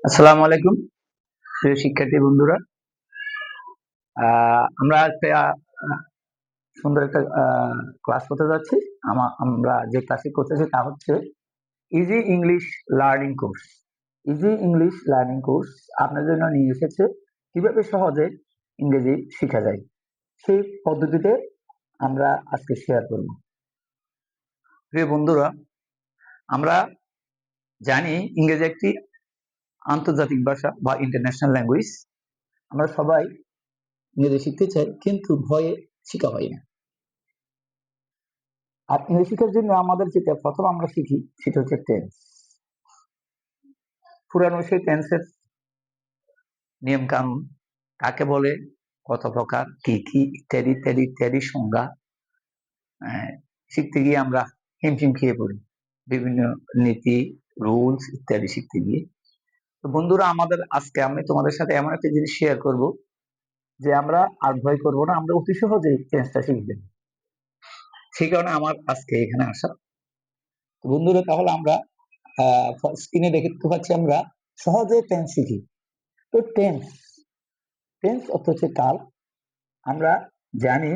আসসালামু আলাইকুম প্রিয় শিক্ষার্থী বন্ধুরা। আমরা একটা সুন্দর একটা ক্লাস করতে যাচ্ছি। আমরা যে ক্লাসটি করতেছি তা হচ্ছে easy English learning course. Easy English learning course আপনার জন্য নিয়ে এসেছে কিভাবে সহজে ইংরেজি শেখা যায়, সেই পদ্ধতিতে আমরা আজকে শেয়ার করব। প্রিয় বন্ধুরা, আমরা জানি ইংরেজি একটি আন্তর্জাতিক ভাষা বা ইন্টারন্যাশনাল ল্যাঙ্গুয়েজ। আমরা সবাই ইংরেজি শিখতে চাই, কিন্তু ভয়ে শেখা হয় না। আর ইংরেজি শেখার জন্য আমাদের যেটা প্রথম আমরা শিখি সেটা হচ্ছে টেন্স। পুরানো সেই টেন্সের নিয়ম কানুন, কাকে বলে, কত প্রকার, কি কি, ইত্যাদি ইত্যাদি ইত্যাদি সংজ্ঞা শিখতে গিয়ে আমরা হিমশিম খেয়ে পড়ি। বিভিন্ন নীতি, রুলস ইত্যাদি শিখতে গিয়ে। তো বন্ধুরা, আজকে আমি তোমাদের সাথে এমন একটা জিনিস শেয়ার করব যে আমরা আর ভয় করব না, আমরা অতি সহজেই টেন্সটা শিখবেন। সেই কারণে আমার আজকে এখানে আসা। বন্ধুরা, তাহলে আমরা স্ক্রিনে দেখতে পাচ্ছি আমরা সহজে টেন্স শিখি। তো টেন্স টেন্স অর্থ হচ্ছে কাল। আমরা জানি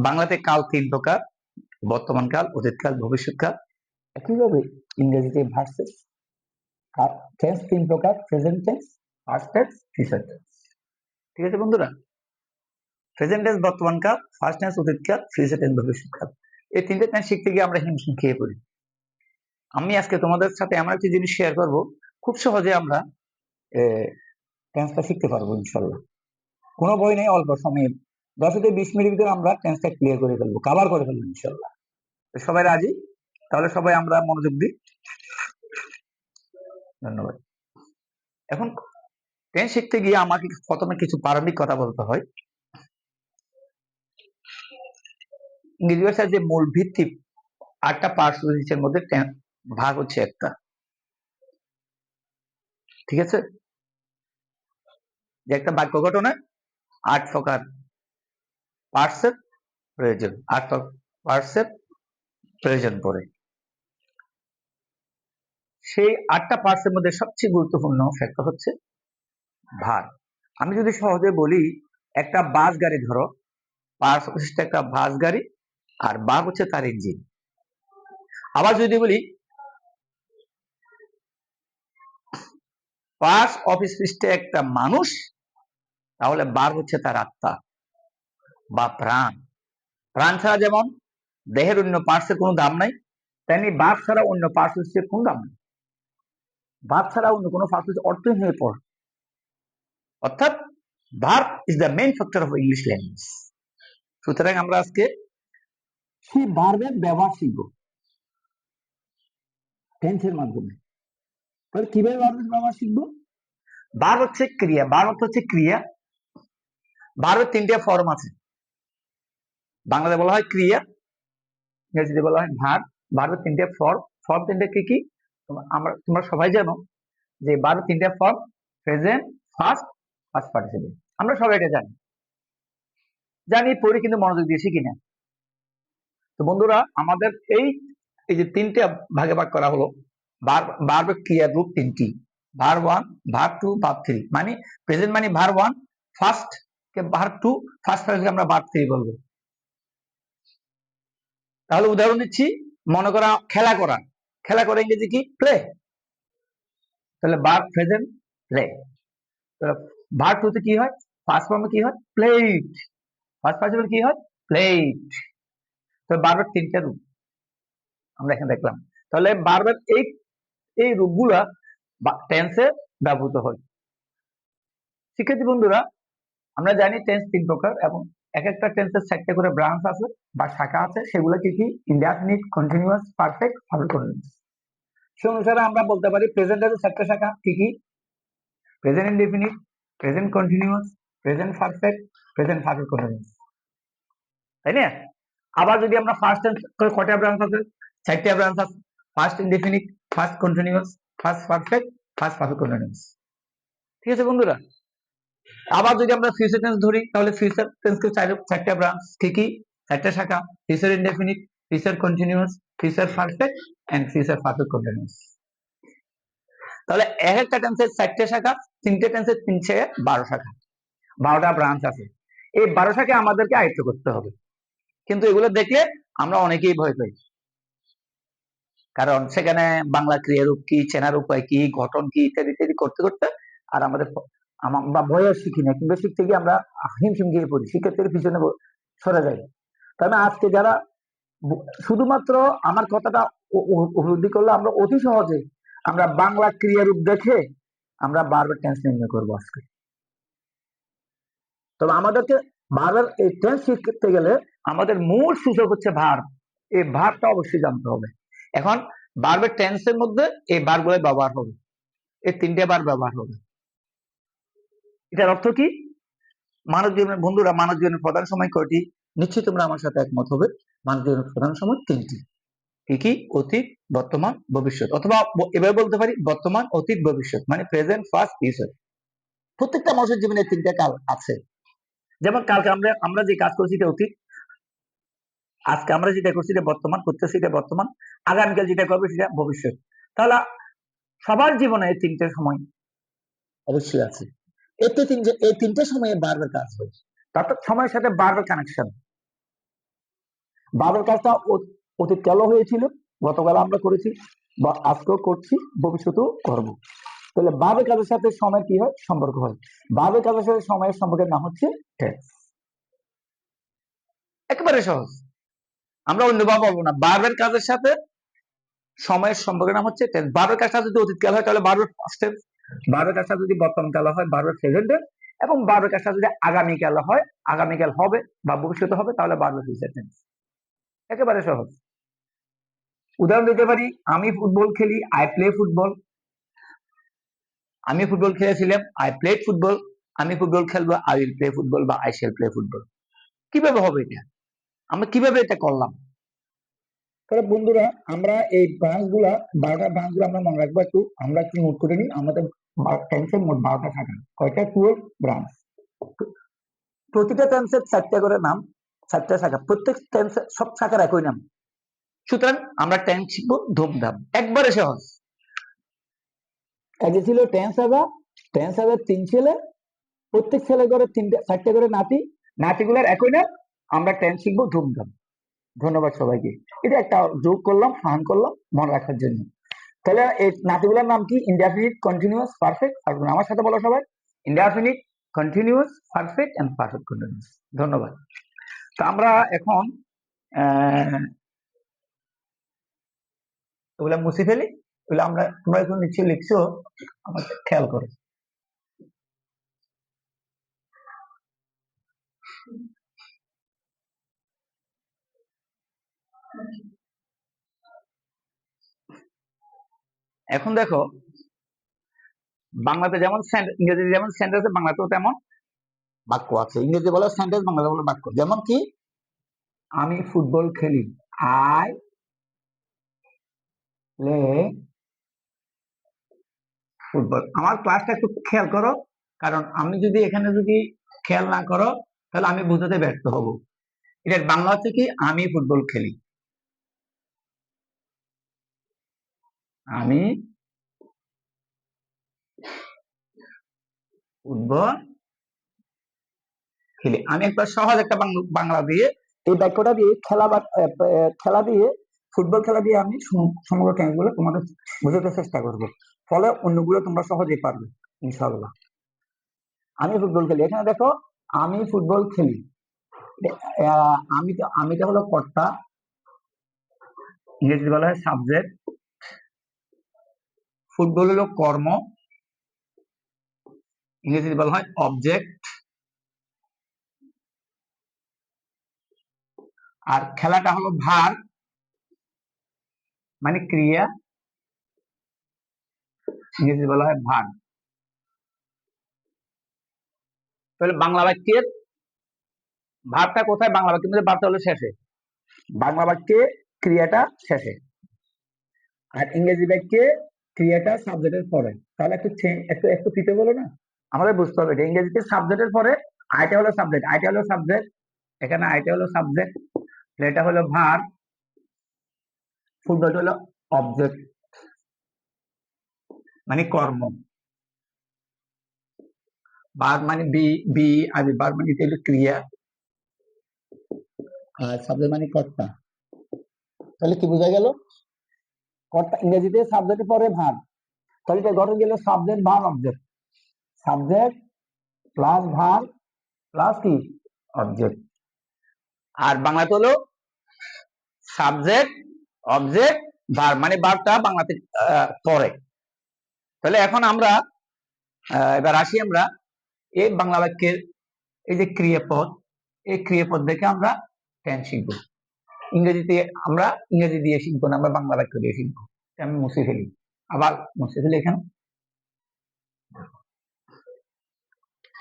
বাংলাতে কাল তিন প্রকার: বর্তমান কাল, অতীতকাল, ভবিষ্যৎকাল। একইভাবে ইংরেজিতে ভার্সেস। টেন্স তিন প্রকার: present tense, past tense, future tense. ঠিক আছে বন্ধুরা? প্রেজেন্ট টেন্স বর্তমান কাল, ফার্স্ট টেন্স অতীতকাল, ফিউচার টেন্স ভবিষ্যৎকাল। এই তিনটে টেন্স শিখতে গিয়ে আমরা হিমশিম খেয়ে পড়ি। আমি আজকে তোমাদের সাথে এমন একটি জিনিস শেয়ার করব, খুব সহজে আমরা টেন্সটা শিখতে পারবো ইনশাল্লাহ। কোনো বই নেই, অল্প সময়ে 10 থেকে 20 মিনিটের ভিতরে আমরা টেন্সটা ক্লিয়ার করে ফেলবো, কভার করে ফেলবো ইনশাল্লাহ। সবাই রাজি? তাহলে সবাই আমরা মনোযোগ দিই। ধন্যবাদ। এখন টেন্স শিখতে গিয়ে আমাকে প্রথমে কিছু প্রারম্ভিক কথা বলতে হয়। ইংরেজি ভাষার যে মূল ভিত্তি 8টা পার্টসের মধ্যে ভাগ হচ্ছে একটা। ঠিক আছে? যে একটা বাক্য গঠনে 8 প্রকার পার্টসের প্রয়োজন, 8 পার্টসের প্রয়োজন পড়ে। সেই 8টা পার্টসের মধ্যে সবচেয়ে গুরুত্বপূর্ণ ফ্যাক্টর হচ্ছে ভার। আমি যদি সহজে বলি, একটা বাস গাড়ি ধরো, পার্টস হচ্ছে একটা বাস গাড়ি, আর ভার হচ্ছে তার ইঞ্জিন। আবার যদি বলি পার্টস অফিস পৃষ্ঠে একটা মানুষ, তাহলে ভার হচ্ছে তার আত্মা বা প্রাণ। প্রাণ ছাড়া যেমন দেহের অন্য পার্টসের কোনো দাম নাই, তেমনি ভার ছাড়া অন্য পার্টস হচ্ছে কোনো দাম নেই। ভার ছাড়া অন্য কোনো পার্টস হচ্ছে অর্থহীন হয়ে পড়ে। অর্থাৎ ভার is the main factor of English language. সুতরাং আমরা আজকে সেই ভার্বের ব্যবহার শিখবো টেন্সের মাধ্যমে। তাহলে কিভাবে ভার্বের ব্যবহার শিখবো? ভার্ব হচ্ছে ক্রিয়া। ভার্ব অর্থ হচ্ছে ক্রিয়া। ভার্বের 3টে ফর্ম আছে। বাংলাতে বলা হয় ক্রিয়া, ইংরেজিতে বলা হয় ভার্ব। ভার্বের 3টে ফর্ম 3টে কি কি তোমরা সবাই জানো যে ভার্বের 3টে ফর্ম: প্রেজেন্ট, ফার্স্ট পার্টিসিপল। আমরা সবাই এটা জানি পড়ি, কিন্তু মনোযোগ দিয়ে শিখি না। তো বন্ধুরা, আমাদের এই যে 3টে ভাগে ভাগ করা হলো। ভার্বের ক্রিয়ার রূপ 3টি: ভার্ব 1, ভার্ব 2, ভার্ব 3। মানে প্রেজেন্ট মানে ভার্ব 1, ফার্স্ট কে ভার্ব 2, ফার্স্ট পার্টিসিপল আমরা ভার্ব 3 বলবো। তাহলে উদাহরণ দিচ্ছি, মনে করা খেলা করা। খেলা করা ইংরেজি কি? প্লে। তাহলে ভার্ব প্রেজেন্ট প্লে। ভার্ব 2 তে কি হয়? ফার্স্ট ফর্মে কি হয়? প্লেড। ফার্স্ট পার্টিসিপল কি হয়? প্লেড। তো ভার্বের 3টে রূপ আমরা এখানে দেখলাম। তাহলে ভার্বের এই রূপগুলা টেন্সে ব্যবহৃত হয়। শিক্ষার্থী বন্ধুরা, আমরা জানি টেন্স 3 প্রকার, এবং এক একটা টেন্সের 4টে করে ব্রাঞ্চ আছে বা শাখা আছে। সেগুলো কি কি? Indefinite, continuous, perfect, perfect continuous. সে অনুসারে আমরা বলতে পারি প্রেজেন্টের 4টে শাখা কি কি? Present indefinite, present continuous, present perfect, present perfect continuous. তাই না? আবার যদি আমরা ফার্স্ট টেন্স করে, কয়টা ব্রাঞ্চ আছে? 4টে ব্রাঞ্চ আছে। First indefinite, first continuous, first perfect, first perfect continuous. ঠিক আছে বন্ধুরা? আবার যদি আমরা ফিউচার টেন্স ধরি, তাহলে ফিউচার টেন্সকে 4টে ব্রাঞ্চ কি কি? 4টে শাখা: future indefinite, future continuous, future perfect and future perfect continuous. তাহলে এক একটা টেন্সের 4টে শাখা, 3টে টেন্সের 312 শাখা, 12টা ব্রাঞ্চ আছে। এই 12 শাখা আমাদেরকে আয়ত্ত করতে হবে, কিন্তু এগুলো দেখলে আমরা অনেকেই ভয় পাই, কারণ সেখানে বাংলা ক্রিয়ারূপ কি, চেনার উপায় কি, গঠন কি, ইত্যাদি ইত্যাদি করতে করতে আর আমাদের আমরা ভয়ে শিখি না, কিংবা শিখতে গিয়ে আমরা হিমশিম গিয়ে পড়ি, শিক্ষার্থীর পিছনে সরে যাই। তাহলে আজকে যারা শুধুমাত্র আমার কথাটা উপলব্ধি করলে আমরা অতি সহজে আমরা বাংলা ক্রিয়ারূপ দেখে আমরা বারবার টেন্স নির্ণয় করবো আজকে। তবে আমাদেরকে বারবার এই টেন্স শিখতে গেলে আমাদের মূল সূচক হচ্ছে ভার্ব। এই ভার্বটা অবশ্যই জানতে হবে। এখন ভার্বের টেন্সের মধ্যে এই ভার্বগুলো ব্যবহার হবে, এই 3টে ভার্ব ব্যবহার হবে। এটার অর্থ কি? মানব জীবনের বন্ধুরা, মানব জীবনের প্রধান সময় কয়টি? নিশ্চয়ই তোমরা আমার সাথে একমত হবে। মানব জীবনের প্রধান সময় 3টি। কি কি? অতীত, বর্তমান, ভবিষ্যৎ। অথবা এভাবে বলতে পারি বর্তমান, অতীত, ভবিষ্যৎ, মানে প্রেজেন্ট, পাস্ট, ফিউচার। প্রত্যেকটা মানুষের জীবনে 3টে কাল আছে। যেমন কালকে আমরা যে কাজ করছি এটা অতীত, আজকে আমরা যেটা করছি এটা বর্তমান, করতেছি এটা বর্তমান, আগামীকাল যেটা করবো সেটা ভবিষ্যৎ। তাহলে সবার জীবনে এই 3টে সময় অবশ্যই আছে। এই 3টে সময়ে বারবার কাজ হয়, অর্থাৎ সময়ের সাথে বারবার কানেকশন। বারবার কাজটা অতীত কালও হয়েছিল, গতকাল আমরা করেছি, বা আজকেও করছি, ভবিষ্যতেও করবো। তাহলে বারবার কাজের সাথে সময় কি হয়? সম্পর্ক হয়। বারবার কাজের সাথে সময়ের সম্পর্কের নাম হচ্ছে টেন্স। একেবারে সহজ, আমরা অন্যভাবে বলবো না। বারবার কাজের সাথে সময়ের সম্পর্কের নাম হচ্ছে টেন্স। বারবার কাজটা যদি অতীতকাল হয় তাহলে বারবার পাস্ট টেন্স, বারবার কাজটা যদি বর্তমান কাল হয় বারবার প্রেজেন্ট টেন্স, এবং বারবার কাজটা যদি আগামীকাল হয়, আগামীকাল হবে বা ভবিষ্যতে হবে, তাহলে বারবার ফিউচার টেন্স। একেবারে সহজ। উদাহরণ দিতে পারি, আমি ফুটবল খেলি, আই প্লে ফুটবল। আমি ফুটবল খেলেছিলাম, আই প্লেড ফুটবল। আমি ফুটবল খেলবো, আই উইল প্লে ফুটবল বা আই শ্যাল প্লে ফুটবল। কিভাবে হবে এটা? আমরা কিভাবে এটা করলাম? তাহলে বন্ধুরা, আমরা এই ব্রাঞ্চগুলা, 12টা ব্রাঞ্চগুলো আমরা মনে রাখবো। আমরা একটু নোট করে নিই। আমাদের টেন্সের মোট 12টা শাখা। কয়টা? 12 ব্রাঞ্চ। প্রতিটা টেন্সের 4টে করে নাম, 4টে শাখা। প্রত্যেক টেন্সের সব শাখার একই নাম। সুতরাং আমরা টেন্স শিখবো ধুমধাম, একবারে সহজ। আগে ছিল টেন্স আগা, টেন্স আগা 3 ছেলে, প্রত্যেক ছেলে করে 4টে করে নাতি, নাতিগুলোর একই নাম। আমরা টেন্স শিখবো ধুমধাম। ধন্যবাদ সবাইকে। এটা একটা যোগ করলাম, ফান করলাম মনে রাখার জন্য। তাহলে এই নাতিগুলোর নাম কি? Indefinite, continuous, perfect, perfect. আমার সাথে বলো সবাই, indefinite, continuous, perfect and perfect continuous. ধন্যবাদ। তো আমরা এখন ওগুলা মুছে ফেলি। ওগুলো তোমরা এখন নিশ্চয়ই লিখছো, আমাকে খেয়াল করো। এখন দেখো, বাংলাতে যেমন ইংরেজিতে যেমন সেন্টেন্স, বাংলাতেও তেমন বাক্য আছে। ইংরেজি বলে সেন্টেন্স, বাংলাতে বলে বাক্য। যেমন কি? আমি ফুটবল খেলি, আই প্লে ফুটবল। আমার ক্লাসটা একটু খেয়াল করো, কারণ আমি যদি এখানে যদি খেয়াল না করো তাহলে আমি বুঝাতে ব্যর্থ হব। এটার বাংলা হচ্ছে কি? আমি ফুটবল খেলি। আমি ফুটবল খেলি। আমি একটা সহজ একটা বাংলা দিয়ে এই বাক্যটা দিয়ে খেলা দিয়ে, ফুটবল খেলা দিয়ে আমি সমগ্র টেন্সগুলো তোমাদের বোঝাতে চেষ্টা করব। ফলে অন্যগুলো তোমরা সহজেই পারবে ইনশাআল্লাহ। আমি ফুটবল খেলি। এখানে দেখো, আমি ফুটবল খেলি। আমিটা হলো কর্তা, ইংরেজি বলা হয় সাবজেক্ট। ফুটবল হলো কর্ম, ইংরেজি বলা হয় অবজেক্ট। আর খেলাটা হলো ভার্ব, মানে ক্রিয়া, ইংরেজি বলা হয় ভার্ব। তাহলে বাংলা বাক্যের ভার্বটা কোথায়? বাংলা বাক্যের মধ্যে ভার্বটা হলো শেষে, বাংলা বাক্যে ক্রিয়াটা শেষে, আর ইংরেজি বাক্যে ক্রিয়াটা সাবজেক্টের পরে। তাহলে একটু একটু ফিতে বলো না, আমাদের বুঝতে হবে এটা। ইংরেজিতে সাবজেক্টের পরে আইটা হলো সাবজেক্ট, আইটা হলো সাবজেক্ট, এখানে আইটা হলো সাবজেক্ট, এটা হলো ভার্ব, ফুটবল হলো অবজেক্ট। মানে কর্ম, ভার্ব মানে বি বি আর ভার্ব মানে হলো ক্রিয়া, আর সাবজেক্ট মানে কর্তা। তাহলে কি বোঝা গেল? কর্তা ইংরেজিতে সাবজেক্টের পরে ভার্ব, তাহলে এটা গঠন গেল subject verb object, subject plus verb plus কি অবজেক্ট। আর বাংলাতে হলো সাবজেক্ট অবজেক্ট ভার্ব, মানে ভার্বটা বাংলাতে পরে। তাহলে এখন আমরা এবার আসি আমরা এই বাংলা বাক্যের এই যে ক্রিয়াপদ, এই ক্রিয়াপদ দেখে আমরা টেন্স শিখবো। ইংরেজিতে আমরা ইংরেজি দিয়ে শিখবো না, আমরা বাংলা বাক্য দিয়ে শিখবো। আমি মুছে ফেলি, আবার মুছে ফেলি এখানে।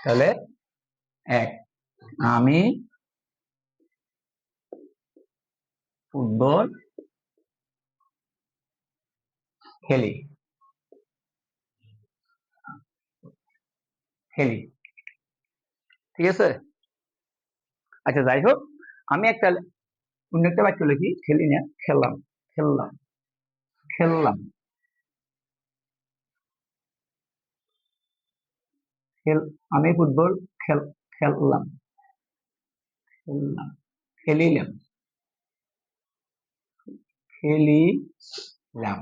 তাহলে এক, আমি ফুটবল খেলি, খেলি, ঠিক আছে। আচ্ছা যাই হোক, আমি একটা অন্য একটা বাক্য লিখি, খেলি না, খেললাম, খেললাম, খেললাম, খেল, আমি ফুটবল খেললাম, খেললাম, খেলিলাম, খেলিলাম।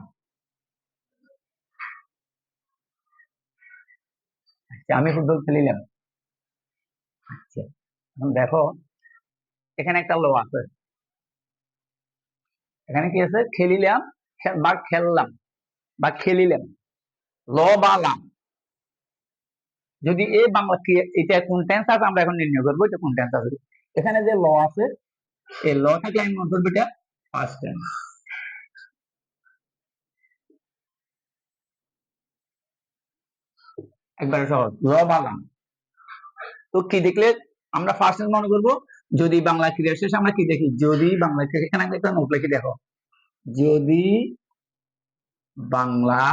আচ্ছা, আমি ফুটবল খেলিলাম। আচ্ছা, এখন দেখো এখানে একটা ল আছে, এখানে কি আছে? খেলিলাম বা খেললাম বা খেলিলাম, ল বা লাম। যদি এই বাংলা এটা কোন টেন্স আছে আমরা এখন নির্ণয় করবো, এটা কোন টেন্স আছে। এখানে যে ল আছে, এই ল থেকে আমি মনে করবো এটা ফার্স্ট টেন্স। একবারে সহজ, ল বা লাম। তো কি দেখলে আমরা ফার্স্ট টেন্স মনে করবো? যদি বাংলা ক্রিয়া শেষে আমরা কি দেখি? যদি বাংলা ক্রিয়া, এখানে আমি একটা নোট লিখে দেখো, যদি বাংলা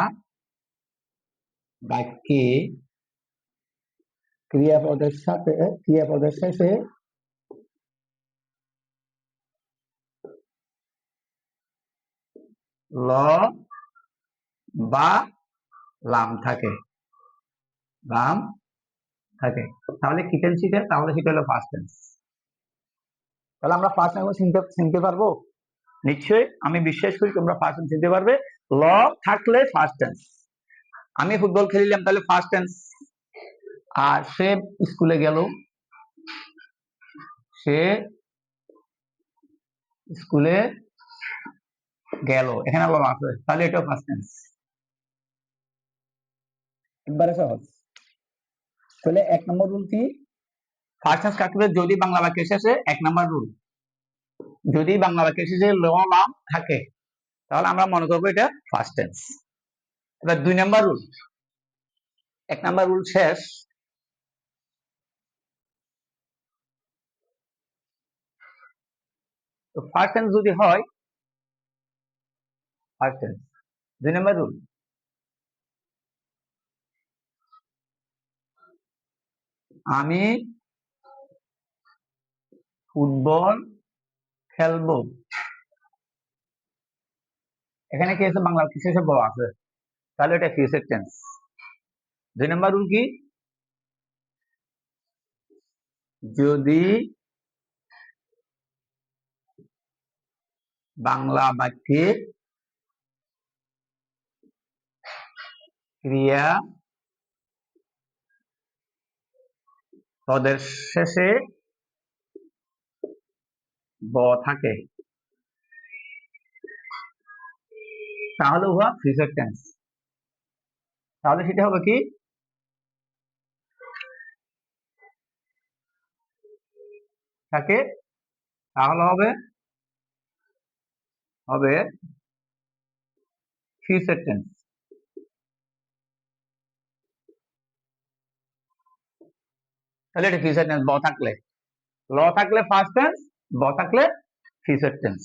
বাক্যে ক্রিয়াপদের সাথে ক্রিয়াপদের শেষে ল বা লাম থাকে, লাম থাকে, তাহলে কি টেন্স শিখে? তাহলে সেটা হলো ফার্স্ট টেন্স। তাহলে আমরা ফার্স্ট টেন্স চিনতে পারবো নিশ্চয়ই, আমি বিশ্বাস করি তোমরা ফার্স্ট টেন্স চিনতে পারবে। ল থাকলে ফার্স্ট টেন্স। আমি ফুটবল খেলিলাম, তাহলে ফার্স্ট টেন্স। আর সে স্কুলে গেল, সে স্কুলে গেল, এখানে ল আছে, তাহলে এটাও ফার্স্ট টেন্স। একবারে সহজ। তাহলে এক নম্বর রুল কি? ফার্স্ট টেন্স কাকে? যদি বাংলা বাক্যের শেষে, এক নম্বর রুল, যদি বাংলা বাক্যের শেষে ল লাম থাকে তাহলে আমরা মনে করবো এটা ফার্স্ট টেন্স। এবার দুই নম্বর রুল, এক নম্বর রুল শেষ, তো ফার্স্ট টেন্স যদি হয় ফার্স্ট টেন্স। দুই নম্বর রুল, আমি ফুটবল খেলবো, এখানে কি আছে? বাংলা শেষে ব আছে, তাহলে এটা ফিউচার টেন্স। দুই নম্বর রুল কি? যদি বাংলা বাক্যে ক্রিয়া পদের শেষে ব থাকে তাহলে উহা ফিউচার টেন্স। তাহলে সেটা হবে কি? থাকে, তাহলে হবে হবে ফিউচার টেন্স। তাহলে এটা ফিউচার টেন্স, ব থাকলে। ল থাকলে ফার্স্ট টেন্স, ব থাকলে ফিউচার টেন্স,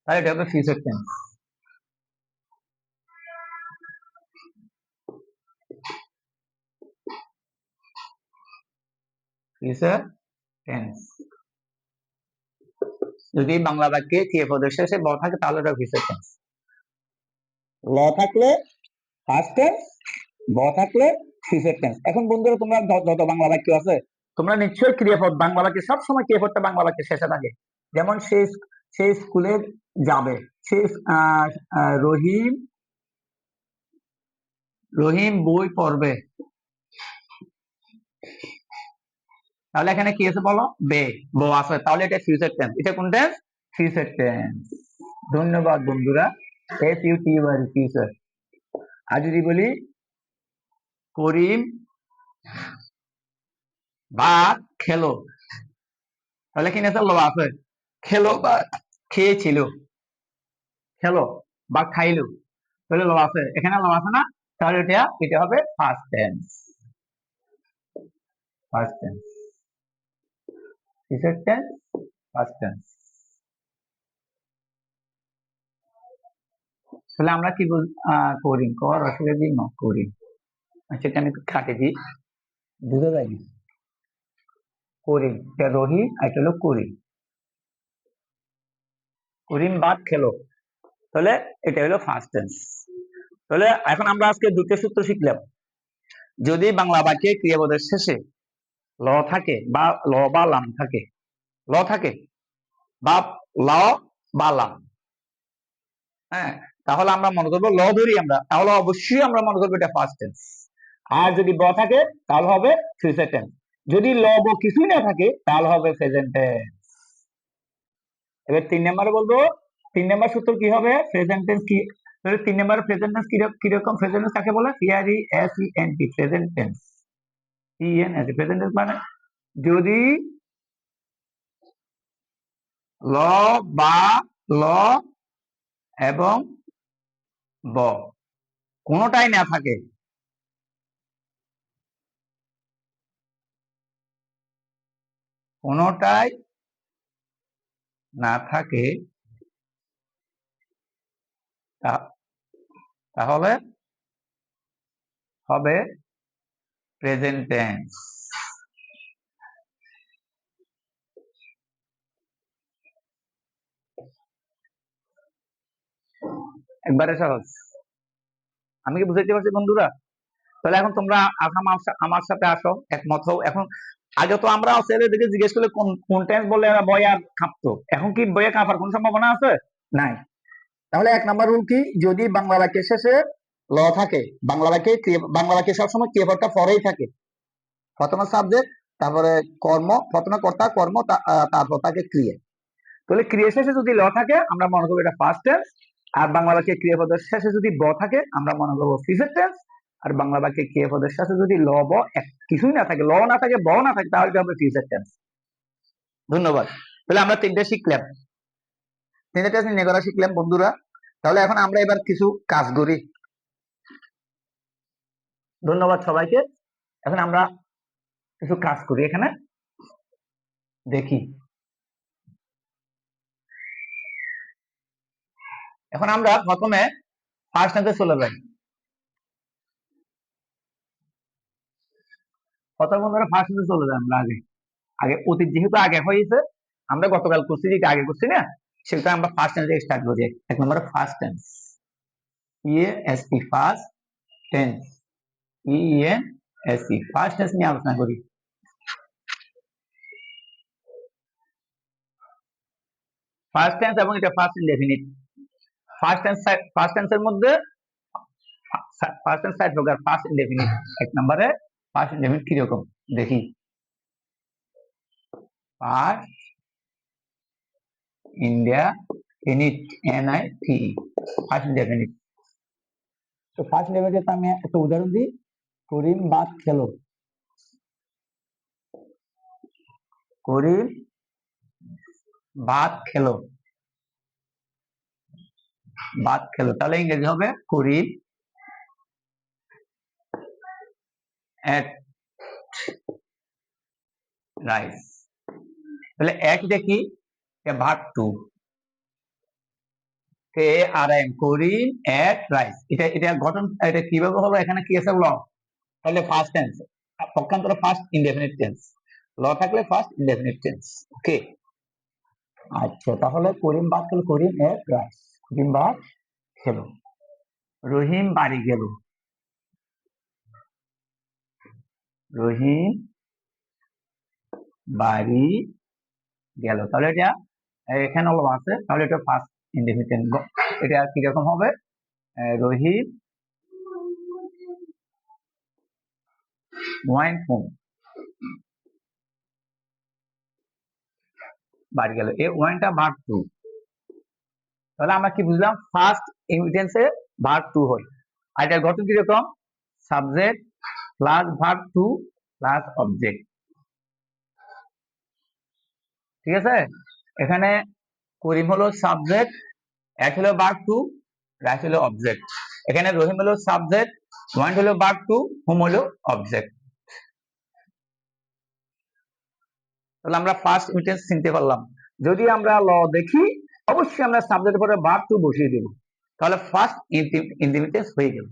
তাহলে এটা হবে ফিউচার টেন্স। ফিউচার টেন্স, যদি বাংলা বাক্যে ক্রিয়াপদের শেষে ব থাকে তাহলে এটা ফিউচার টেন্স। ল থাকলে ফার্স্ট টেন্স, ব থাকলে ফিউচার টেন্স। এখন বন্ধুরা তোমরা যত বাংলা বাক্য আছে তোমরা নিশ্চয়ই ক্রিয়াপদ বাংলা বাক্যে সবসময় ক্রিয়াপদটা বাংলা বাক্যের শেষে থাকে। যেমন সে স্কুলে যাবে, সে রহিম রহিম বই পড়বে। তাহলে এখানে কি আছে বলো, বে ব আছে, তাহলে এটা ফিউচার টেন্স। এটা কোন টেন্স? Future tense. ধন্যবাদ বন্ধুরা। FUTURE future. আর যদি বলি করিম ভাত খেলো, তাহলে কি আছে? ল আছে। খেলো বা খেয়েছিল, খেলো বা খাইলো, তাহলে ল আছে, এখানে ল আছে না? তাহলে এটা হবে first tense. First tense, future tense, first tense. তাহলে আমরা কি করি, কর আসলে দিই ন করি। আচ্ছা এটা আমি খাটে দিই, বুঝে যাই। করি, এটা রহিম আর এটা হলো করি। করিম ভাত খেলো, তাহলে এটা হলো ফার্স্ট টেন্স। তাহলে এখন আমরা আজকে দুটো সূত্র শিখলাম। যদি বাংলা বাক্যে ক্রিয়াপদের শেষে ল থাকে বা ল বা লাম থাকে, ল থাকে বা ল বা লাম, হ্যাঁ, তাহলে আমরা মনে করবো ল ধরি আমরা, তাহলে অবশ্যই আমরা মনে করবো এটা ফার্স্ট টেন্স। আর যদি ব থাকে তাহলে হবে ফিউচার টেন্স। যদি ল ব কিছুই না থাকে তাহলে হবে প্রেজেন্ট টেন্স। এবার 3 নম্বরে বলবো, 3 নম্বর সূত্র কি হবে? প্রেজেন্ট টেন্স কি? তাহলে 3 নম্বরে প্রেজেন্ট টেন্স কিরকম? প্রেজেন্ট টেন্স কাকে বলে? PRESENT, present tense. PNS, present tense মানে যদি ল বা ল এবং ব কোনোটাই না থাকে, কোনোটাই না থাকে, তাহলে হবে প্রেজেন্ট টেন্স। একবারে সহজ। আমি কি বুঝাইতে পারছি বন্ধুরা? তাহলে এখন তোমরা আমার সাথে আসো, একমত হও। এখন আগে তো আমরা ছেলেদেরকে জিজ্ঞেস করলে কোন টেন্স বললে এরা বই আর কাঁপতো, এখন কি বইয়ে কাঁপার কোন সম্ভাবনা আছে? নাই। তাহলে 1 নম্বর রুল কি? যদি বাংলা বাক্যের শেষে ল থাকে, বাংলা বাক্যে সবসময় ক্রিয়াপদটা পরেই থাকে। প্রথমে সাবজেক্ট, তারপরে কর্ম, প্রথমে কর্তা, কর্ম, তারপর তাকে ক্রিয়া। তাহলে ক্রিয়া শেষে যদি ল থাকে আমরা মনে করবো এটা ফার্স্ট টেন্স। আর বাংলা বাক্যে ক্রিয়াপদের শেষে যদি ব থাকে আমরা মনে করবো ফিউচার টেন্স। আর বাংলা বাক্যে ক্রিয়াপদের শেষে যদি ল ব কিছুই না থাকে, ল না থাকে, ব না থাকে, তাহলে হবে ফিউচার টেন্স। ধন্যবাদ। তাহলে আমরা 3টে শিখলাম, 3টে টেন্স নিয়ে করা শিখলাম বন্ধুরা। তাহলে এখন আমরা এবার কিছু কাজ করি। ধন্যবাদ সবাইকে। এখন আমরা কিছু কাজ করি, এখানে দেখি। এখন আমরা প্রথমে ফার্স্ট টেন্সে চলে যাই। প্রথম বন্ধুরা ফার্স্ট টেন্সে চলে যাই আমরা। আগে আগে অতীত যেহেতু আগে হয়েছে, আমরা গতকাল করছি, যেটা আগে করছি না, সেটা আমরা ফার্স্ট টেন্স থেকে স্টার্ট করি। 1 নম্বরে first tense, EAST, first tense, EENSE, first tense নিয়ে আলোচনা করি। ফার্স্ট টেন্স এবং এটা ফার্স্ট ইনডেফিনিট। ফার্স্ট টেন্সের মধ্যে ফার্স্ট টেন্স 4 প্রকার। ফার্স্ট ইনডেফিনিট, 1 নম্বরে ফার্স্ট ইনডেফিনিট কিরকম দেখি। First indefinite, NIT, first indefinite. তো ফার্স্ট ইনডেফিনিট আমি একটা উদাহরণ দিই। করিম ভাত খেলো, করিম ভাত খেলো, ভাত খেলো, তাহলে ইংরেজি হবে করিম এট রাইস। তাহলে এক দেখি ভার্ব টু, KRIM, করিম এট রাইস। এটা গঠন, এটা কিভাবে হলো? এখানে কি আছে? ল। তাহলে ফার্স্ট টেন্স, পক্ষান্তরে ফার্স্ট ইনডেফিনিট টেন্স। ল থাকলে ফার্স্ট ইনডেফিনিট টেন্স। ওকে, আচ্ছা। তাহলে করিম ভাত খেলো, করিম এট রাইস, করিম ভাত খেলো। রহিম বাড়ি গেল, রহিম বাড়ি গেল, তাহলে এটা এখানে ল আছে, তাহলে এটা ফার্স্ট ইনডেফিনিট। এটা কিরকম হবে? রহিম ওয়াইন হোম, বাড়ি গেল, এই ওয়াইনটা ভার্ব টু। তাহলে আমরা কি বুঝলাম? ফার্স্ট ইনটেন্সে ভার্ব টু হয়। আর এটার গঠন কিরকম? Subject plus verb two plus object. ঠিক আছে, এখানে করিম হলো সাবজেক্ট, এক হলো ভার্ব টু, রাইট হলো অবজেক্ট। এখানে রহিম হলো সাবজেক্ট, ওয়াইন হলো ভার্ব টু, হোম হলো অবজেক্ট। তাহলে আমরা ফার্স্ট ইনটেন্স চিনতে পারলাম। যদি আমরা ল দেখি, অবশ্যই আমরা সাবজেক্টের পরে ভার্ব টু বসিয়ে দেব, তাহলে ফার্স্ট ইনডিফিনিট হয়ে গেল।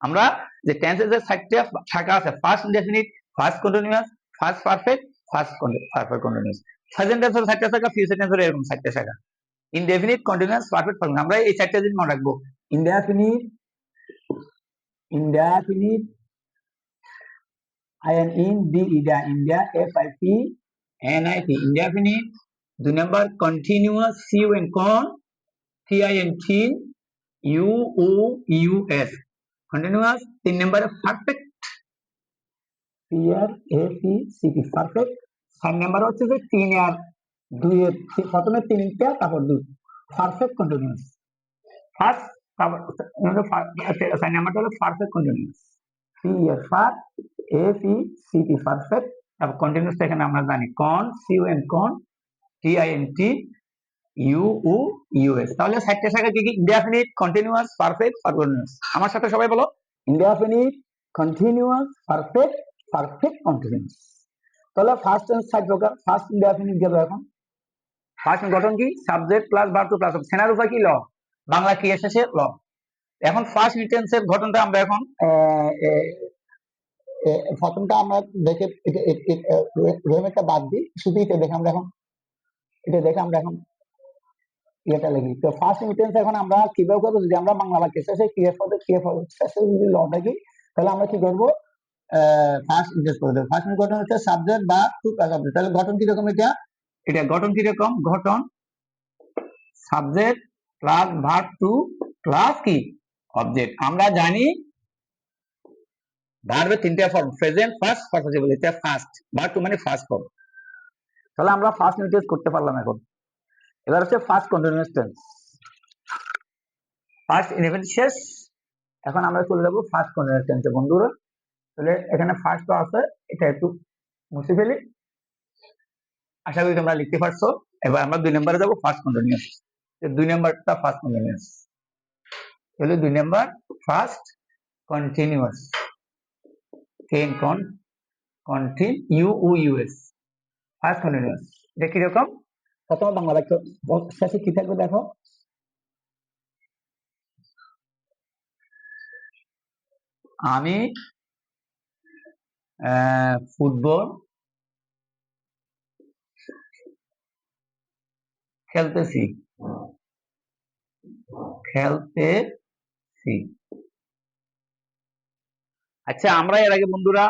আমরা যে টেন্সের যে চারটা শাখা আছে, first indefinite, first continuous, first perfect, first perfect continuous. Present টেন্সের চারটা শাখা, ফিউচার টেন্সের এরকম চারটা শাখা, ইনডেফিনিট, কন্টিনিউয়াস, পারফেক্ট, পারফেক্ট। আমরা এই চারটা জিনিস মনে রাখবো। Indefinite, indefinite, indefinite, indefinite. 2 number continuous, CON, TINT, UOUS, continuous. 3 নম্বরে পারফেক্ট, PRFECT, পারফেক্ট। 4 নম্বর হচ্ছে যে 3 আর 2 এর, প্রথমে 3টা তারপর 2, পারফেক্ট কন্টিনিউয়াস। ফার্স্ট, তারপর 4 নাম্বারটা হলো পারফেক্ট কন্টিনিউয়াস, PRFECT, পারফেক্ট। তারপর কন্টিনিউয়াস এখানে আমরা জানি CON, TINT, UOUS। তাহলে 4টা শাখা কি কি? Indefinite, continuous, perfect, continuous. আমার সাথে সবাই বলো, indefinite, continuous, perfect, perfect continuous. তাহলে ফার্স্ট টেন্স 4 প্রকার। ফার্স্ট ইনডেফিনিট গেল। এখন ফার্স্ট গঠন কি? Subject plus verb two plus object. সেনার উপর কি ল? বাংলা ক্রিয়া শেষে ল। এখন ফার্স্ট টেন্সের গঠনটা আমরা এখন প্রথমটা আমরা দেখে রহিমটা বাদ দিই, শুধু এটা দেখে আমরা এখন এটা লিখি। তো ফার্স্ট ইনটেন্স এখন আমরা কিভাবে করবো? যদি আমরা বাংলা বাক্যের শেষে ক্রিয়াপদ শেষে যদি ল দেখি, তাহলে আমরা কি করবো? ফার্স্ট ইনটেন্স করে দেবো। ফার্স্ট গঠন হচ্ছে সাবজেক্ট বা টু প্লাস অবজেক্ট। তাহলে গঠন কিরকম? এটা গঠন কিরকম? গঠন subject plus verb two plus কি অবজেক্ট। আমরা জানি ভার্বের 3টা ফর্ম, প্রেজেন্ট, ফার্স্ট, পার্টিসিপল। এটা ফার্স্ট, ভার্ব টু মানে ফার্স্ট ফর্ম। তাহলে আমরা ফার্স্ট ইনটেন্স করতে পারলাম। এখন এবার হচ্ছে first continuous tense. First indefinite শেষ, এখন আমরা চলে যাবো ফার্স্ট কন্টিনিউয়াস টেন্সে বন্ধুরা। তাহলে এখানে ফার্স্ট তো আছে, এটা একটু মুছে ফেলি। আশা করি তোমরা লিখতে পারছো। এবার আমরা 2 নম্বরে যাবো, ফার্স্ট কন্টিনিউয়াস। 2 নম্বরটা ফার্স্ট কন্টিনিউয়াস, তাহলে 2 number past continuous, continuous, past continuous. এটা কিরকম? প্রথম বাংলা বাক্য শেষে কি থাকবে দেখো, আমি ফুটবল খেলতেছি। আচ্ছা, আমরা এর আগে বন্ধুরা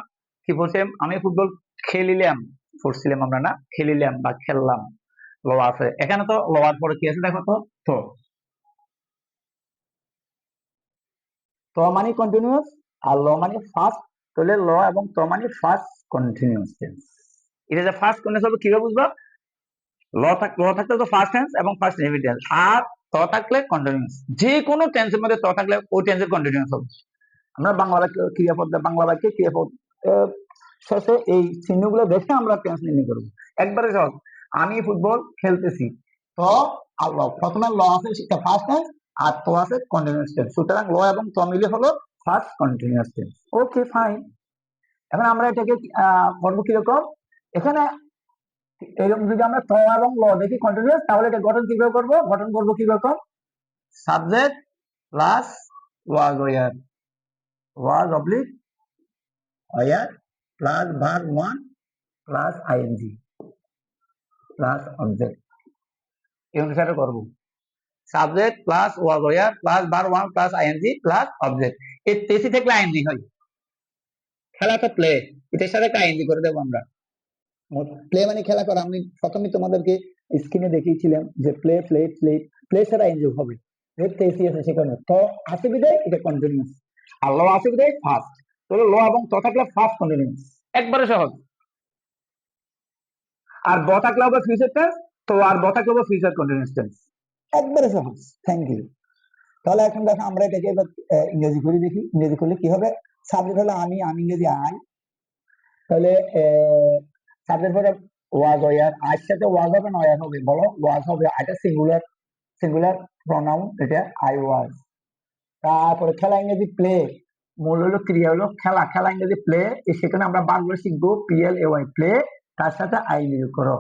কি বলছি? আমি ফুটবল খেলিলাম, পড়ছিলাম আমরা না, খেলিলাম বা খেললাম, ল আছে এখানে। তো লওয়ার পরে কি আছে দেখো তো তো মানে কন্টিনিউয়াস আর ল মানে ফার্স্ট। তাহলে ল এবং তো মানে ফার্স্ট কন্টিনিউয়াস টেন্স। এটা যে ফার্স্ট কন্টিনিউয়াস হবে কিভাবে বুঝবা? ল থাকলে তো ফার্স্ট টেন্স এবং ফার্স্ট ইনডেফিনিট টেন্স, আর ত থাকলে কন্টিনিউয়াস। যে কোনো টেন্সের মধ্যে ত থাকলে ওই টেন্সের কন্টিনিউয়াস হবে। আমরা বাংলা বাক্য ক্রিয়াপদ, বাংলা বাক্যে ক্রিয়াপদ শেষে এই চিহ্নগুলো দেখে আমরা টেন্স নির্ণয় করবো। একবারে সহজ। আমি ফুটবল খেলতেছি, তো প্রথমে ল আছে, সেটা ফার্স্ট টেন্স, আর তো আছে কন্টিনিউয়াস টেন্স। সুতরাং ল এবং তো মিলে হলো ফার্স্ট কন্টিনিউয়াস টেন্স। ওকে, ফাইন। এখন আমরা এটাকে করবো কিরকম? এখানে এরকম যদি আমরা ত এবং ল দেখি কন্টিনিউয়াস, তাহলে এটা গঠন কিভাবে করবো? গঠন করবো কিরকম? Subject plus was oblique were plus verb 1 plus ING plus object. এই অনুসারে করবো। Subject plus were plus verb 1 plus ING plus object. এই তেসি থেকে আইএনজি হয়। খেলা তো প্লে, এটার সাথে একটা আইএনজি করে দেবো আমরা। প্লে মানে খেলা করা। আমি প্রথমে তোমাদেরকে স্ক্রিনে দেখিয়েছিলাম যে প্লে প্লে প্লে প্লে ছাড়া আইএনজি হবে, সেখানে তো আছে বিদায় এটা কন্টিনিউয়াস, আর ল আছে বিদায় ফার্স্ট। তাহলে ল এবং ত থাকলে ফার্স্ট কন্টিনিউয়াস, একবারে সহজ। আর ব থাকলে হবে ফিউচার টেন্স, তো আর ব থাকলে হবে ফিউচার কন্টিনিউয়াস টেন্স, একবারে সহজ। Thank you. তাহলে এখন দেখো আমরা এটাকে এবার ইংরেজি করে দেখি। ইংরেজি করলে কি হবে? সাবজেক্ট হলো আমি, আমি ইংরেজি আই। তাহলে সাবজেক্ট পরে ওয়াজ ওয়ার, আজ সাথে ওয়াজ হবে না ওয়ার হবে? বলো ওয়াজ হবে, এটা সিঙ্গুলার, সিঙ্গুলার প্রনাউন, এটা আই ওয়াজ। তারপরে খেলা ইংরেজি প্লে, মূল হলো ক্রিয়া হলো খেলা, খেলা ইংরেজি প্লে। সেখানে আমরা বারগুলো শিখবো পিএল এ ওয়াই প্লে, তার সাথে আই নিয়োগ করো,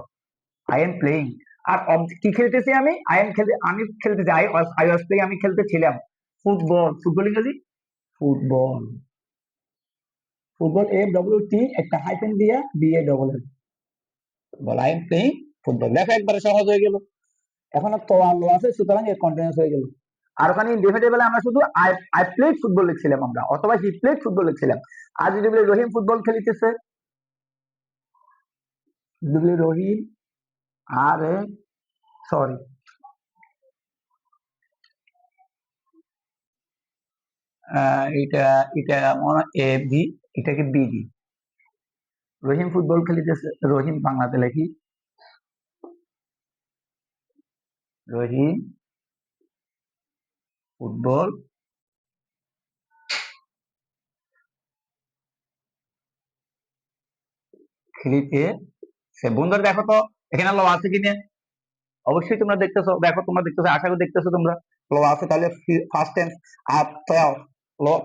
আই এম প্লেইং। আর কি খেলতেছি আমি? আই এম খেলতে, আমি খেলতেছি, আই ওয়াজ প্লেইং, আমি খেলতেছিলাম। ফুটবল, ফুটবল ইংরেজি football, football F W T একটা হাইফেন দিয়ে B A double L, ball I M playing football. দেখো একবারে সহজ হয়ে গেল। এখন তো আর লো আছে, সুতরাং এর কন্টিনিউয়াস হয়ে গেল। আর ওখানে ইনডিফিনিটেবল আমরা শুধু আই আই প্লেড ফুটবল লিখছিলাম আমরা, অথবা হি প্লেড ফুটবল লিখছিলাম। আর যদি বলি রহিম ফুটবল খেলিতেছে, যদি বলি রহিম, আর সরি, এটা এটা এ বি, এটাকে বি ডি। রহিম ফুটবল খেলিতেছে, রহিম বাংলাতে লিখি রহিম ফুটবল খেলিতেছে। বন্ধুরা দেখো তো এখানে ল আছে কিনা? অবশ্যই তোমরা দেখতেছো, দেখো তোমরা দেখতেছো, আশা করি দেখতেছো তোমরা। ল আছে তাহলে ফার্স্ট টেন্স, আর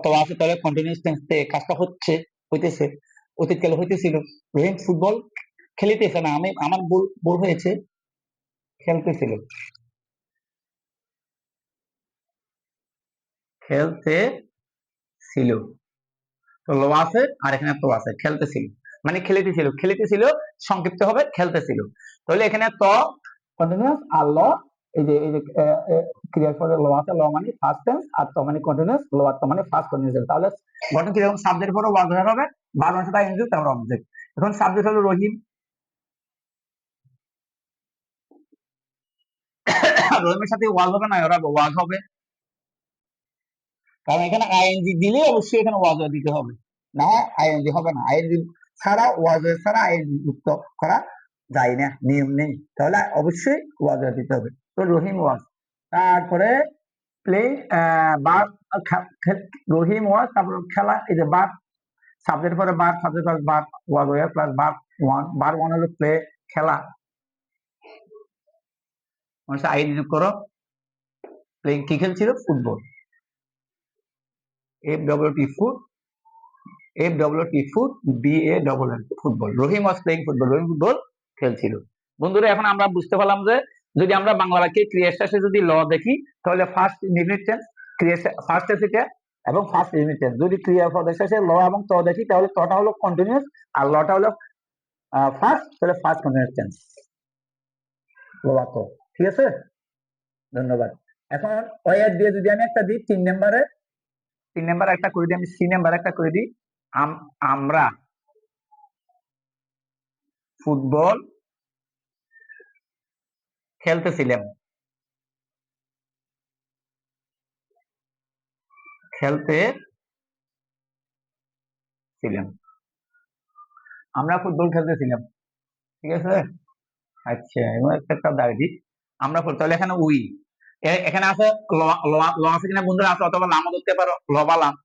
তো আছে তাহলে কন্টিনিউয়াস টেন্স, কাজটা হচ্ছে, হইতেছে, অতীতকালে হইতেছিল। রহিম ফুটবল খেলিতেছে না, আমি আমার ভুল ভুল হয়েছে, খেলতেছিল, খেলতেছিল। তো ল আছে আর এখানে তো আছে, খেলতেছিল মানে খেলিতেছিল, খেলিতেছিল সংক্ষিপ্ত হবে খেলতেছিল। তাহলে এখানে তো কন্টিনিউয়াস, আর ল এই যে ক্রিয়ার পরে ল আছে, ল মানে ফার্স্ট টেন্স, আর তো মানে কন্টিনিউয়াস, ল আর তো মানে ফার্স্ট কন্টিনিউয়াস। তাহলে গঠন কিরকম? সাবজেক্ট পরে ওয়াজ হয়ে হবে, ভার্ব আছে তাই ইনজুক, তারপর অবজেক্ট। এখন সাবজেক্ট হলো রহিম, রহিমের সাথে ওয়াজ হবে না ওরা ওয়াজ হবে, কারণ এখানে আইএনজি দিলে অবশ্যই এখানে ওয়াজ দিতে হবে, না আইএনজি হবে না। আইএনজি ছাড়া ওয়াজ ছাড়া আইএনজি যুক্ত করা যায় না, নিয়ম নেই। তাহলে অবশ্যই ওয়াজ দিতে হবে। তো রহিম ওয়াজ, তারপরে প্লেইং, বার, রহিম ওয়াজ, তারপর খেলা, এই যে বার, সাবজেক্ট পরে বার, subject plus bar, was were plus বার ওয়ান, বার ওয়ান হলো প্লে, খেলা, আইডি যোগ করো। প্লেইং কি খেলছিল? Football, F W T foot, F W T foot, B A double L football. Rahim was playing football, Rahim football খেলছিল। বন্ধুরা এখন আমরা বুঝতে পারলাম যে যদি আমরা বাংলা বাক্যে ক্রিয়ার শেষে যদি ল দেখি, তাহলে ফার্স্ট ইনডিফিনিট টেন্স, ক্রিয়ার ফার্স্ট টেন্স এটা, এবং ফার্স্ট ইনডিফিনিট টেন্স। যদি ক্রিয়াপদের শেষে ল এবং ত দেখি, তাহলে তটা হলো কন্টিনিউয়াস আর লটা হলো ফার্স্ট, তাহলে ফার্স্ট কন্টিনিউয়াস টেন্স, ল বা ত। ঠিক আছে, ধন্যবাদ। এখন ওয়ার দিয়ে যদি আমি একটা দিই, 3 নম্বরে, 3 নম্বরে একটা করে দিই, আমি সি নাম্বার একটা করে দিই। আমরা ফুটবল খেলতেছিলাম, খেলতেছিলাম, আমরা ফুটবল খেলতেছিলাম। ঠিক আছে, আচ্ছা এবং একটা দাঁড়িয়ে আমরা তাহলে এখানে উই, এখানে আছে ল আছে কিনা বন্ধুরা? আছে, অথবা নামও ধরতে পারো, ল বা লাম।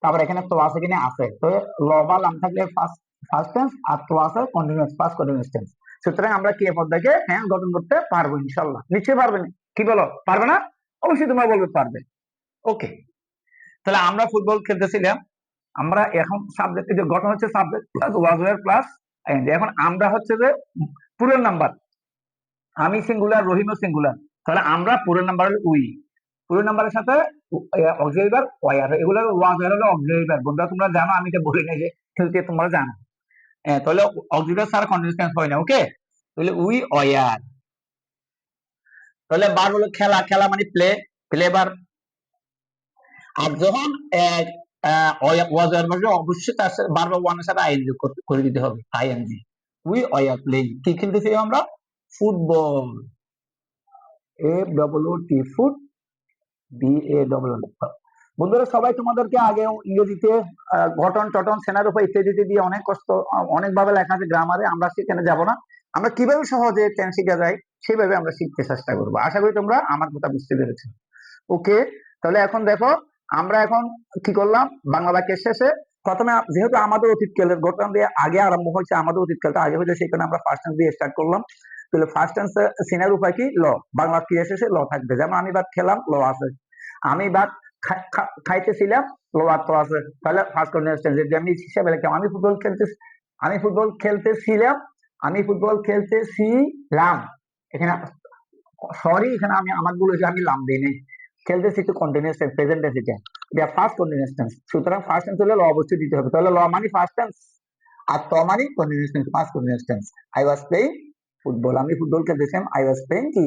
তারপর এখানে তো আছে কিনা? আছে। তো ল বা লাম থাকলে ফার্স্ট ফার্স্ট টেন্স, আর তো আছে কন্টিনিউয়াস, ফার্স্ট কন্টিনিউয়াস টেন্স। সুতরাং আমরা ক্রিয়াপদ দেখে হ্যাঁ গঠন করতে পারবো ইনশাআল্লাহ। নিশ্চয়ই পারবে, কি বলো? পারবে না? অবশ্যই তোমরা বলবে পারবে। ওকে, তাহলে আমরা ফুটবল খেলতেছিলাম। আমরা এখন সাবজেক্ট, যে গঠন হচ্ছে subject plus was were plus ING. এখন আমরা হচ্ছে যে পুরো নাম্বার, আমি সিঙ্গুলার, রহিমও সিঙ্গুলার, তাহলে আমরা পুরো নাম্বার হলো উই, পুরো নাম্বারের সাথে অক্সিলারি ভার্ব ওয়ার, এগুলো ওয়াজ ওয়্যার হলো অক্সিলারি ভার্ব। বন্ধুরা তোমরা জানো, আমি এটা বলি নাই যে খেলতে, তোমরা জানো। তাহলে অক্সিলারি ছাড়া কন্টিনিউয়াস টেন্স হয় না। ওকে, তাহলে উই ওয়ার। তাহলে বার হলো খেলা, খেলা মানে প্লে, প্লে বার। আর যখন ওয়াজ এর মধ্যে অবশ্যই তার সাথে বারবার ওয়ানের সাথে আইএনজি করে দিতে হবে, আইএনজি। উই ওয়ার প্লেইং, কি খেলতেছি আমরা? ফুটবল। FWT, foot, BALL। বন্ধুরা সবাই তোমাদেরকে আগে ইংরেজিতে গঠন টটন সেনার উপর ইত্যাদিতে দিয়ে অনেক কষ্ট, অনেকভাবে লেখা আছে গ্রামারে, আমরা সেখানে যাব না। আমরা কিভাবে সহজে টেন্স শিখা যায় সেভাবে আমরা শিখতে চেষ্টা করবো। আশা করি তোমরা আমার কথা বুঝতে পেরেছো। ওকে, তাহলে এখন দেখো আমরা এখন কি করলাম, বাংলা বাক্যের শেষে প্রথমে যেহেতু আমাদের অতীতকালের ঘটনা দিয়ে আগে আরম্ভ হয়েছে, আমাদের অতীতকালটা আগে হয়েছে, সেখানে আমরা ফার্স্ট টেন্স দিয়ে স্টার্ট করলাম। তাহলে ফার্স্ট টেন্স সিনের উপায় কি? ল। বাংলা ক্রিয়া শেষে ল থাকবে। যেমন আমি ভাত খেলাম, ল আছে। আমি ভাত খাইতেছিলাম, ল তো আছে। তাহলে ফার্স্ট কন্টিনিউয়াস টেন্স। আমি হিসাবে লিখলাম, আমি ফুটবল খেলতেছিলাম, আমি ফুটবল খেলতেছিলাম। এখানে সরি, এখানে আমি আমার ভুল হয়েছে, আমি লাম দিই নাই। খেলতেছি তো কন্টিনিউয়াস টেন্স, প্রেজেন্ট টেন্স, এটা ফার্স্ট কন্টিনিউয়াস টেন্স। সুতরাং ফার্স্ট টেন্স হলে ল অবশ্যই দিতে হবে। তাহলে ল মানে ফার্স্ট টেন্স, আর ত মানে continuous tense, first continuous tense. I was playing football, আমি ফুটবল খেলতেছিলাম, আই ওয়াজ প্লেইং কি?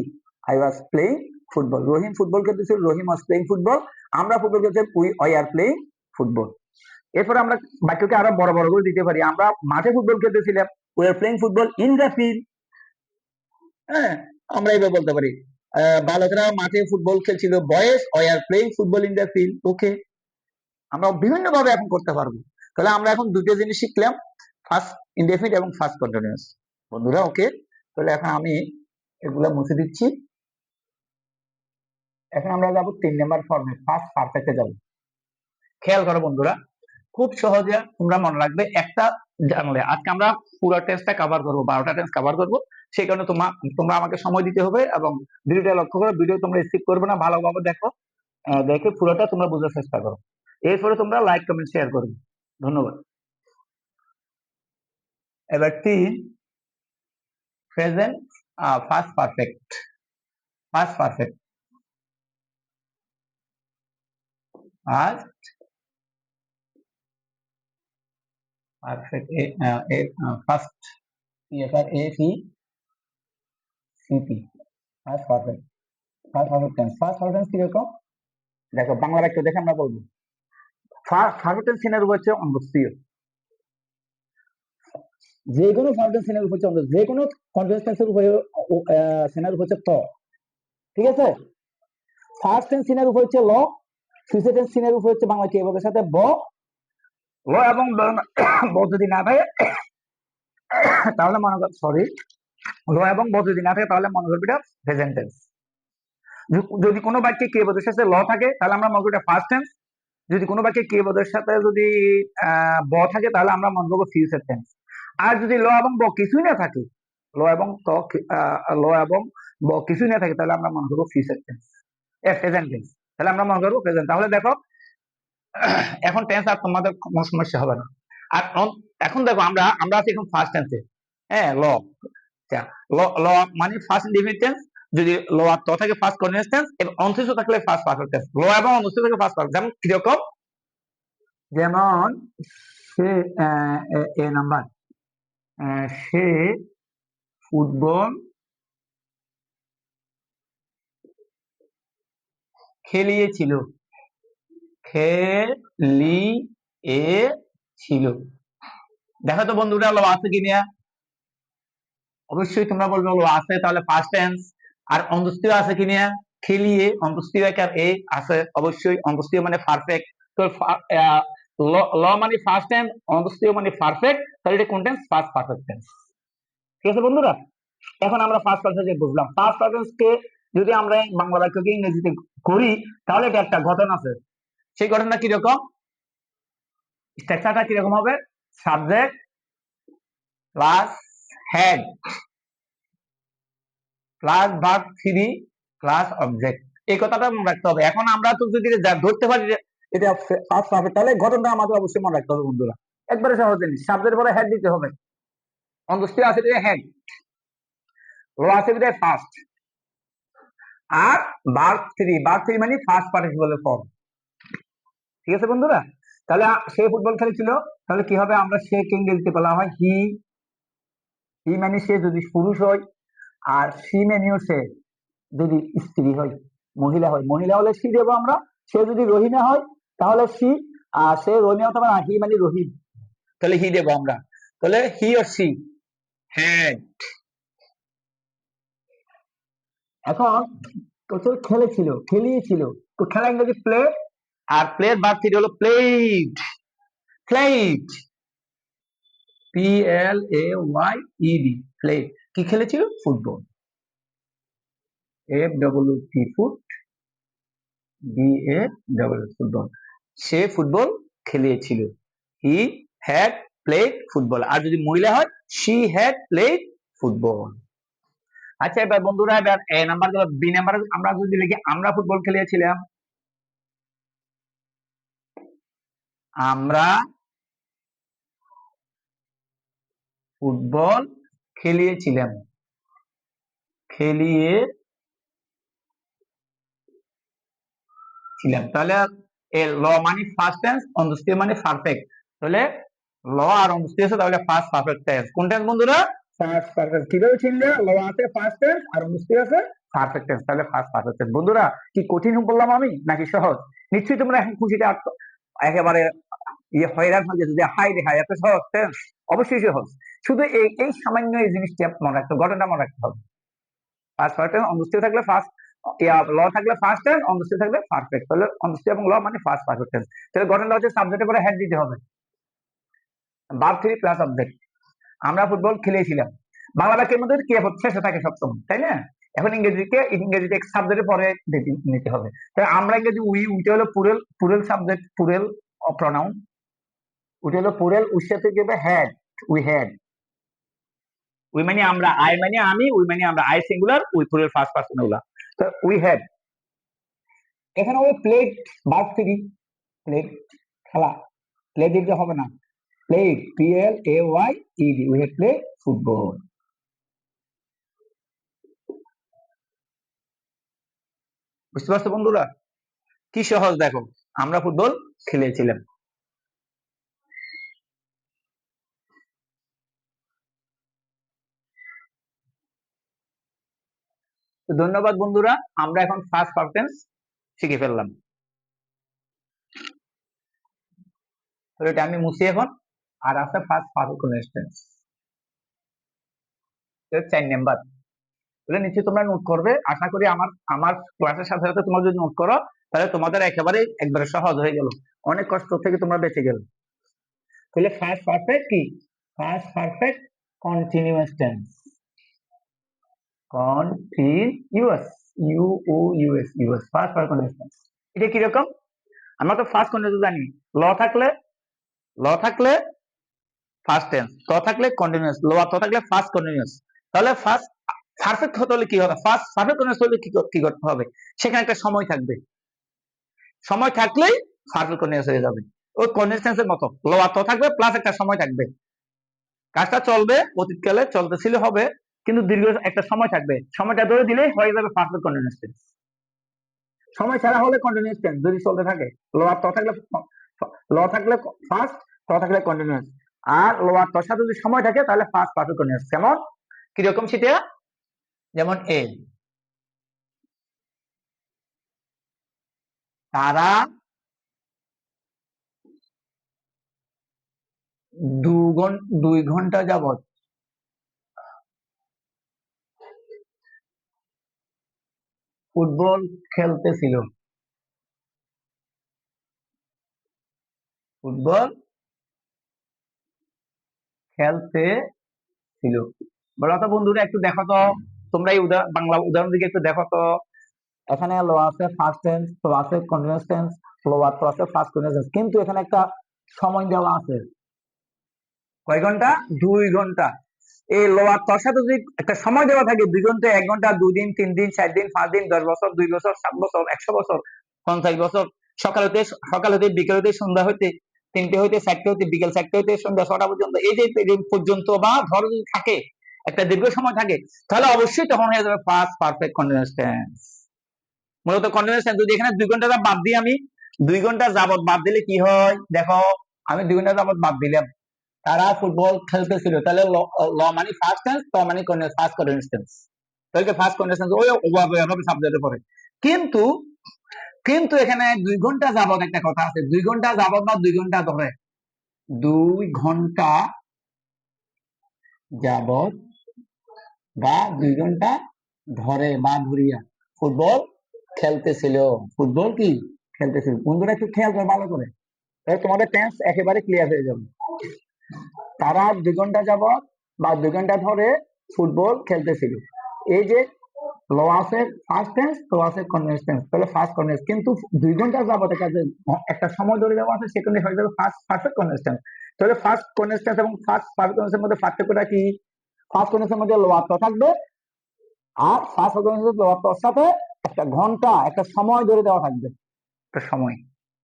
I was playing football. Rahim football খেলতেছিল, রহিম ওয়াজ প্লেইং ফুটবল। আমরা ফুটবল খেলতেছিলাম, উই আর প্লেইং ফুটবল। এরপরে আমরা বাক্যকে আরো বড় বড় করে দিতে পারি। আমরা মাঠে ফুটবল খেলতেছিলাম, we are playing football in the field. হ্যাঁ, আমরা এইভাবে বলতে পারি, বালকরা মাঠে ফুটবল খেলছিল, boys were playing football in the field. Okay, আমরা বিভিন্ন ভাবে এখন করতে পারবো। তাহলে আমরা এখন দুটো জিনিস শিখলাম, ফার্স্ট ইনডেফিনিট এবং ফার্স্ট কন্টিনিউয়াস। বন্ধুরা ওকে, তাহলে এখন আমি এগুলা মুছে দিচ্ছি। এখন আমরা যাবো 3 নম্বর ফর্মে, ফার্স্ট পারফেক্টে যাব। খেয়াল করো বন্ধুরা, খুব সহজে তোমরা মনে রাখবে, একটা জানলে আজকে আমরা পুরো টেস্টটা কভার করবো, 12টা টেস্ট কভার করবো। সেই কারণে তোমরা আমাকে সময় দিতে হবে এবং ভিডিওটা লক্ষ্য করো, ভিডিও তোমরা স্কিপ করবে না, ভালোভাবে দেখো, দেখে পুরোটা তোমরা বোঝার চেষ্টা করো। এরপরে তোমরা লাইক কমেন্ট শেয়ার করবে। ধন্যবাদ। এবার 3 present first perfect. First perfect, first perfect, first FRACT, first perfect. First perfect tense, first perfect tense কিরকম দেখো, বাংলা বাক্য দেখে আমরা বলবো। ফার্স্ট পারফেক্ট টেন্স সিনের উপর হচ্ছে অন্তস্থীয়, যে কোনো পারফেক্ট টেন্স সিনের উপর হচ্ছে অন্তস্থ, যে কোনো কন্টিনিউয়াস টেন্সের উপরে সিনের উপর হচ্ছে ত। ঠিক আছে, ফার্স্ট টেন্স সিনের উপর হচ্ছে ল, ফিউচার টেন্স সিনের উপর হচ্ছে বাংলা ক্রিয়াপদের সাথে ব। ল এবং ব যদি না থাকে তাহলে মনে কর, সরি, ল এবং ব যদি না থাকে তাহলে মনে করবি এটা প্রেজেন্ট টেন্স। যদি কোনো বাক্যে ক্রিয়াপদের সাথে ল থাকে তাহলে আমরা মনে করি এটা ফার্স্ট টেন্স। যদি কোনো বাক্যে ক্রিয়াপদের সাথে যদি ব থাকে তাহলে আমরা মনে করবো ফিউচার টেন্স। আর যদি ল এবং ব কিছুই না থাকে, ল এবং ব কিছুই না থাকে, তাহলে আমরা মনে করবো ফিউচার টেন্স, প্রেজেন্ট টেন্স। তাহলে আমরা মনে করবো প্রেজেন্ট। তাহলে দেখো এখন টেন্স আর তোমাদের কোনো সমস্যা হবে না। আর এখন দেখো আমরা আছি এখন ফার্স্ট টেন্সে। হ্যাঁ, ল ল মানে ফার্স্ট ইনডিফিনিট টেন্স। যদি ল আর ত থাকে ফার্স্ট কন্টিনিউয়াস টেন্স, এবং অন্তস্থ থাকলে ফার্স্ট পারফেক্ট টেন্স। ল এবং অন্তস্থ থাকলে ফার্স্ট পারফেক্ট। যেমন কিরকম, যেমন সে এ নাম্বার, সে ফুটবল খেলিয়েছিল, খেলিয়েছিল। দেখো তো বন্ধুরা ল আছে কি না? অবশ্যই তোমরা বলবে ল আছে, তাহলে ফার্স্ট টেন্স। আর অন্তস্থীয় আছে কি না? খেলিয়ে, অন্তস্থীয় এ আছে, অবশ্যই অন্তস্থীয় মানে পারফেক্ট। তো ল মানে ফার্স্ট টেন্স, অন্তস্থীয় মানে পারফেক্ট, তাহলে এটা কোন টেন্স? First perfect tense. ঠিক আছে বন্ধুরা, এখন আমরা ফার্স্ট পারফেক্ট বুঝলাম। ফার্স্ট পারফেক্ট কে যদি আমরা বাংলা বাক্যকে ইংরেজিতে করি তাহলে এটা একটা গঠন আছে। সেই গঠনটা কিরকম, স্ট্রাকচারটা কিরকম হবে? Subject plus had plus verb 3 plus object. এই কথাটা মনে রাখতে হবে। এখন আমরা তো যদি ধরতে পারি এটা ফার্স্ট পারফেক্ট, তাহলে ঘটনাটা আমাদের অবশ্যই মনে রাখতে হবে বন্ধুরা। একবারে সহজ জিনিস, সাবজেক্টের পরে হেড দিতে হবে। অন্তস্থ আছে হেড, ল আছে ফার্স্ট, আর ভার্ব 3 মানে ফার্স্ট পার্টিসিপেলের ফর্ম। ঠিক আছে বন্ধুরা, তাহলে সে ফুটবল খেলেছিল, তাহলে কি হবে? আমরা সে কে ইংরেজিতে বলা হয় হি। হি মানে সে যদি পুরুষ হয়, আর সি মানেও সে যদি স্ত্রী হয়, মহিলা হয়। মহিলা হলে সি দেবো আমরা। সে যদি রহিমা হয় তাহলে সি, আর সে রোমিও অথবা হি মানে রহিম, তাহলে হি দেবো আমরা। তাহলে হি অর সি হ্যাড। এখন প্রচুর খেলেছিল, খেলিয়েছিল, তো খেলা ইংরেজি প্লে, আর প্লে এর ভার্ব হলো played. Played, P L A Y E D, played. কি খেলেছিল? Football. F W T foot, B A W football. সে ফুটবল খেলিয়েছিল। He had played football. আর যদি মহিলা হয়, শি হ্যাড প্লেড ফুটবল। আচ্ছা, এবার বন্ধুরা, এবার এ নাম্বার গেল। বি নাম্বার আমরা যদি লিখি আমরা ফুটবল খেলিয়েছিলাম, আমরা ফুটবল খেলিয়েছিলাম, খেলিয়েছিলাম। তাহলে ল মানে ফার্স্ট টেন্স, অন্তস্থিত মানে পারফেক্ট। তাহলে ল আর অন্তস্থিত আছে, তাহলে ফার্স্ট পারফেক্ট টেন্স। কোন টেন্স বন্ধুরা? First perfect. কিভাবে চিনলে? ল আছে ফার্স্ট টেন্স আর অন্তস্থিত আছে পারফেক্ট টেন্স, তাহলে ফার্স্ট পারফেক্ট টেন্স। বন্ধুরা, কি কঠিন বললাম আমি নাকি সহজ? নিশ্চয়ই তোমরা এখন খুশিটা একেবারে হয়রান হয়ে গেছে যে হাই রে হাই, এত সহজ টেন্স। অবশ্যই সহজ, শুধু এই সামান্য এই জিনিসটা মনে রাখতে, ঘটনাটা মনে রাখতে হবে। ফার্স্ট পারফেক্ট অন্তস্থিত থাকলে ফার্স্ট, ল থাকলে ফার্স্ট টেন্স, অন্তস্থিত থাকলে পারফেক্ট। তাহলে অন্তস্থিত এবং ল মানে ফার্স্ট পারফেক্ট টেন্স। তাহলে ঘটনাটা হচ্ছে সাবজেক্টের পরে হেড দিতে হবে, ভার্ব 3 প্লাস অবজেক্ট। আমরা ফুটবল খেলেছিলাম। বাংলা বাক্যের মধ্যে ক্রিয়া শেষে থাকে সবসময়, তাই না? এখন ইংরেজিতে সাবজেক্টের পরে নিতে হবে। তাহলে আমরা ইংরেজি উইটা হলো plural, plural subject, plural pronoun. ওটা হলো পুরেল, উর সাথে যাবে হ্যাড, উই হ্যাড। উই মানে আমরা, আই মানে আমি, উই মানে আমরা, I singular, we plural first person গুলা। তো উই হ্যাড। এখানে হবে প্লেড, ভার্ব 3, প্লেড খেলা, প্লে দিতে হবে না, played, P L A Y E D, we had play football. বুঝতে পারছো বন্ধুরা? কি সহজ দেখো, আমরা ফুটবল খেলেছিলাম। তো ধন্যবাদ বন্ধুরা, আমরা এখন ফার্স্ট পারফেক্ট টেন্স শিখে ফেললাম। তাহলে এটা আমি মুছি এখন, আর আছে ফার্স্ট পারফেক্ট টেন্স, 4 নাম্বার। তাহলে নিশ্চয়ই তোমরা নোট করবে, আশা করি আমার আমার ক্লাসের সাথে সাথে তোমরা যদি নোট করো, তাহলে তোমাদের একবারে সহজ হয়ে গেল, অনেক কষ্ট থেকে তোমরা বেঁচে গেল। তাহলে ফার্স্ট পারফেক্ট কি? First perfect continuous tense, continuous, U O U S, US, first perfect continuous tense. এটা কি রকম? আমরা তো ফার্স্ট কন্টিনিউয়াস জানি, ল থাকলে ফার্স্ট টেন্স, ত থাকলে কন্টিনিউয়াস, ল আর ত থাকলে ফার্স্ট কন্টিনিউয়াস। তাহলে ফার্স্ট পারফেক্ট হতে হলে কি হবে? ফার্স্ট পারফেক্ট কন্টিনিউয়াস হলে কি করতে হবে? সেখানে একটা সময় থাকবে, সময় থাকলেই পারফেক্ট কন্টিনিউয়াস হয়ে যাবে। ওই কন্টিনিউয়াস টেন্সের মতো, ল আর ত থাকবে প্লাস একটা সময় থাকবে, কাজটা চলবে, অতীতকালে চলতেছিল হবে, কিন্তু দীর্ঘ একটা সময় থাকবে, সময়টা ধরে দিলেই হয়ে যাবে পারফেক্ট কন্টিনিউয়াস টেন্স। সময় ছাড়া হলে কন্টিনিউয়াস টেন্স, যদি চলতে থাকে, ল আর ত থাকলে, ল থাকলে ফার্স্ট, ত থাকলে কন্টিনিউয়াস, আর ল আর তর সাথে যদি সময় থাকে তাহলে ফার্স্ট পারফেক্ট কন্টিনিউয়াস। কেমন, কিরকম সেটা? যেমন তারা 2 ঘন্টা যাবত ফুটবল খেলতেছিল, ফুটবল খেলতে ছিল। বলো তো বন্ধুরা, একটু দেখো তো, তোমরা এই বাংলা উদাহরণ দিকে একটু দেখো তো। এখানে ল আছে ফার্স্ট টেন্স, তো আছে কন্টিনিউয়াস টেন্স, ল আর তো আছে ফার্স্ট কন্টিনিউয়াস টেন্স, কিন্তু এখানে একটা সময় দেওয়া আছে, কয় ঘন্টা? 2 ঘন্টা। এই ল আর তর সাথে যদি একটা সময় দেওয়া থাকে, 2 ঘন্টা, 1 ঘন্টা, 2 দিন, 3 দিন, 4 দিন, 5 দিন, 10 বছর, 2 বছর, 7 বছর, 100 বছর, 50 বছর, সকাল হতে বিকেল হতে সন্ধ্যা হইতে, 3টে হইতে 4টে হইতে, বিকেল 4টে হইতে সন্ধ্যা 6টা পর্যন্ত, এই যে পর্যন্ত, বা ধরো যদি থাকে একটা দীর্ঘ সময় থাকে, তাহলে অবশ্যই তখন হয়ে যাবে ফার্স্ট পারফেক্ট কন্টিনিউয়াস টেন্স। মূলত কন্টিনিউয়াস টেন্স, যদি এখানে 2 ঘন্টা বাদ দিই, আমি 2 ঘন্টা যাবত বাদ দিলে কি হয় দেখো, আমি 2 ঘন্টা যাবত বাদ দিলাম, তারা ফুটবল খেলতেছিল, তাহলে ল মানে ফার্স্ট টেন্স, ত মানে ফার্স্ট কন্টিনিউয়াস টেন্স, তাহলে ফার্স্ট কন্টিনিউয়াস টেন্স ওই ওভাবে সাবজেক্টে পড়ে। কিন্তু কিন্তু এখানে 2 ঘন্টা যাবত একটা কথা আছে, 2 ঘন্টা যাবত বা 2 ঘন্টা ধরে, 2 ঘন্টা যাবত বা 2 ঘন্টা ধরে বা ধরিয়া ফুটবল খেলতেছিল। ফুটবল কি খেলতেছিল? বন্ধুরা একটু খেয়াল করে ভালো করে, তোমাদের টেন্স একেবারে ক্লিয়ার হয়ে যাবে। তারা 2 ঘন্টা যাবত বা 2 ঘন্টা ধরে ফুটবল খেলতেছিল। এই যে ল আছে ফার্স্ট টেন্স, তো আছে কন্টিনিউয়াস টেন্স, তাহলে ফার্স্ট কন্টিনিউয়াস। কিন্তু 2 ঘন্টা যাবত একটা সময় ধরে দেওয়া আছে, সেখানে হয়ে যাবে ফার্স্ট পারফেক্ট কন্টিনিউয়াস টেন্স। তাহলে ফার্স্ট কন্টিনিউয়াস টেন্স এবং ফার্স্ট পারফেক্ট কন্টিনিউয়াসের মধ্যে পার্থক্যটা কি? ফার্স্ট কন্টিনিউয়াসের মধ্যে লোয়ার থাকবে, আর ফার্স্ট কন্টিনিউয়াসের লোয়ার সাথে একটা ঘন্টা, একটা সময় ধরে দেওয়া থাকবে, একটা সময়,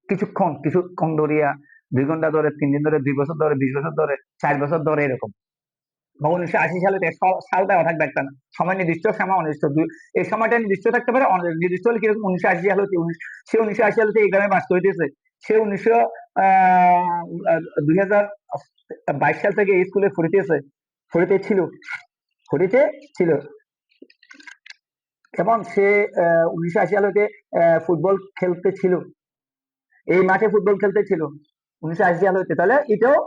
কিছুক্ষণ ধরিয়া, 2 ঘন্টা ধরে, 3 দিন ধরে, 2 বছর ধরে, 20 বছর ধরে, 4 বছর ধরে, এরকম। 1980 সালে সাল দেওয়া থাকবে একটা সময়, নির্দিষ্ট সময় অনির্দিষ্ট, এই সময়টা নির্দিষ্ট থাকতে পারে, নির্দিষ্ট হলে কিরকম? 1980 সাল হতে, সে 1980 সাল থেকে এই গ্রামে বাস করিতেছে, সে 2022 সাল থেকে এই স্কুলে পড়িতে ছিল, এবং সে 1980 সাল হতে ফুটবল খেলতে ছিল, এই মাঠে ফুটবল খেলতে ছিল 1980 সাল হতে। তাহলে এটাও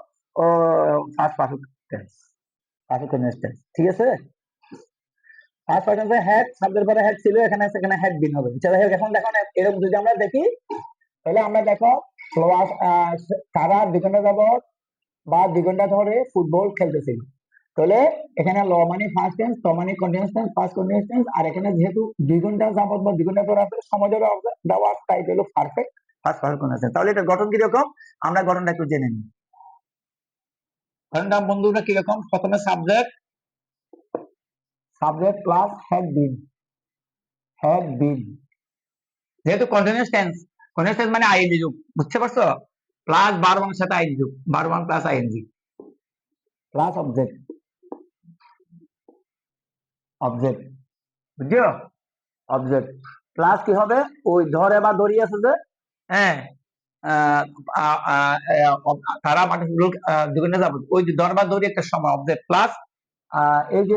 first perfect tense, perfect continuous tense, ঠিক আছে। ফার্স্ট পারফেক্ট টেন্সে হ্যাড, শব্দের পরে হ্যাড ছিল, এখানে সেখানে হ্যাড বিন হবে। যাই হোক, এখন দেখো এরকম যদি আমরা দেখি, তাহলে আমরা দেখো তারা 2 ঘন্টা যাবত বা 2 ঘন্টা ধরে ফুটবল খেলতেছিল। তাহলে এখানে ল মানে ফার্স্ট টেন্স, ত মানে continuous tense, first continuous tense, আর এখানে যেহেতু 2 ঘন্টা যাবত বা 2 ঘন্টা ধরে আছে, সময় ধরে দেওয়া আছে, তাই হলো perfect first perfect continuous tense. তাহলে এটা গঠন কিরকম, আমরা গঠনটা একটু জেনে নিই। গঠনটা বন্ধুরা কিরকম? প্রথমে সাবজেক্ট প্লাস হ্যাড বিন, যেহেতু কন্টিনিউয়াস টেন্স মানে আইএনজি যুগ, বুঝতে পারছো? প্লাস ভার্ব এর সাথে আইএনজি যুগ, verb plus ING, plus object, বুঝছো? অবজেক্ট প্লাস কি হবে? ওই ধরে বা ধরি আছে যে, হ্যাঁ, তারা মাঠে ফুটবল 2 ঘন্টা যাবত, ওই যে ধরে বা ধরি একটা সময়, অবজেক্ট প্লাস এই যে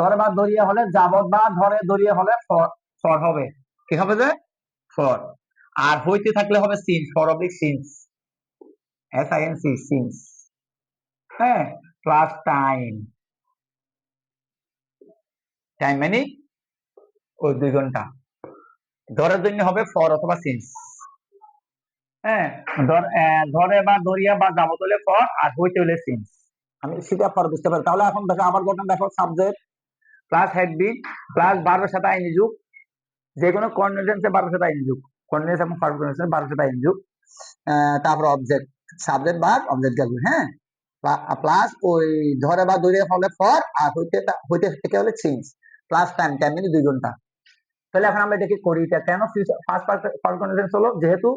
ধরে বা ধরিয়া হলে যাবত, বা ধরে ধরিয়া হলে ফর হবে, কি হবে যে ফর। আর হইতে থাকলে হবে since, for oblique since, SINC, since, হ্যাঁ, প্লাস টাইম মানে ওই 2 ঘন্টা, ধরার জন্য হবে ফর অথবা সিন্স, হ্যাঁ, ধরে বা ধরিয়া বা যাবত হলে ফর, আর হইতে হলে সিন্স। আমি সেটা ফর বুঝতে পারি। তাহলে এখন দেখো, আবার গঠন দেখো, subject plus had been plus ভার্বের সাথে আইনি যুগ, যে কোনো কন্টিনিউয়াসে ভার্বের সাথে আইনি যুগ, কন্টিনিউয়াস এবং ভার্ব কন্টিনিউয়াসে ভার্বের সাথে আইনি যুগ, তারপর অবজেক্ট, সাবজেক্ট ভার্ব অবজেক্ট গেল, হ্যাঁ, প্লাস ওই ধরে বা ধরে হলে ফর, আর হইতে থেকে হলে সিন্স, প্লাস টাইম মানে 2 ঘন্টা। তাহলে এখন আমরা এটাকে করি, এটা কেন ফার্স্ট পারফেক্ট কন্টিনিউয়াস হলো? যেহেতু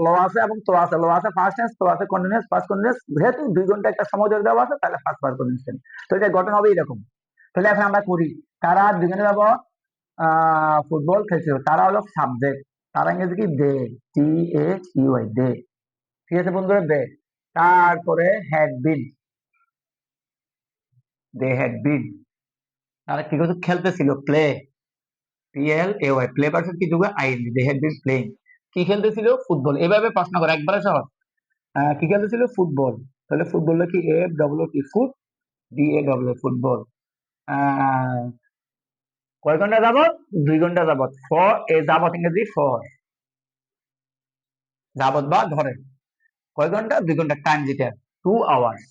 ল আছে এবং তো আছে, ল আছে ফার্স্ট টেন্স, তো আছে কন্টিনিউয়াস, ফার্স্ট কন্টিনিউয়াস, যেহেতু 2 ঘন্টা একটা সময় ধরে দেওয়া আছে, তাহলে ফার্স্ট পারফেক্ট কন্টিনিউয়াস। তো এটা গঠন হবে এরকম। তাহলে এখন আমরা করি, তারা 2 ঘন্টা যাবত ফুটবল খেলছিল, তারা হলো সাবজেক্ট, তারা ইংরেজি কি? দে, THEY, দে, ঠিক আছে বন্ধুরা, দে। তারপরে হ্যাড বিন, দে হ্যাড বিন, তারা কি করছে? খেলতেছিল, প্লে, PLAY, প্লে পারসন কি যুগে? ING, they had been playing. কি খেলতেছিল? ফুটবল। এভাবে প্রশ্ন করে, একবারে সহজ। কি খেলতেছিল? ফুটবল। তাহলে ফুটবল কি? FW, কি ফুট, DAW, ফুটবল। কয় ঘন্টা যাবত? 2 ঘন্টা যাবত। ফর, এ যাবত ইংরেজি ফর, যাবত বা ধরে। কয় ঘন্টা? 2 ঘন্টা, টাইম যেটা 2 hours,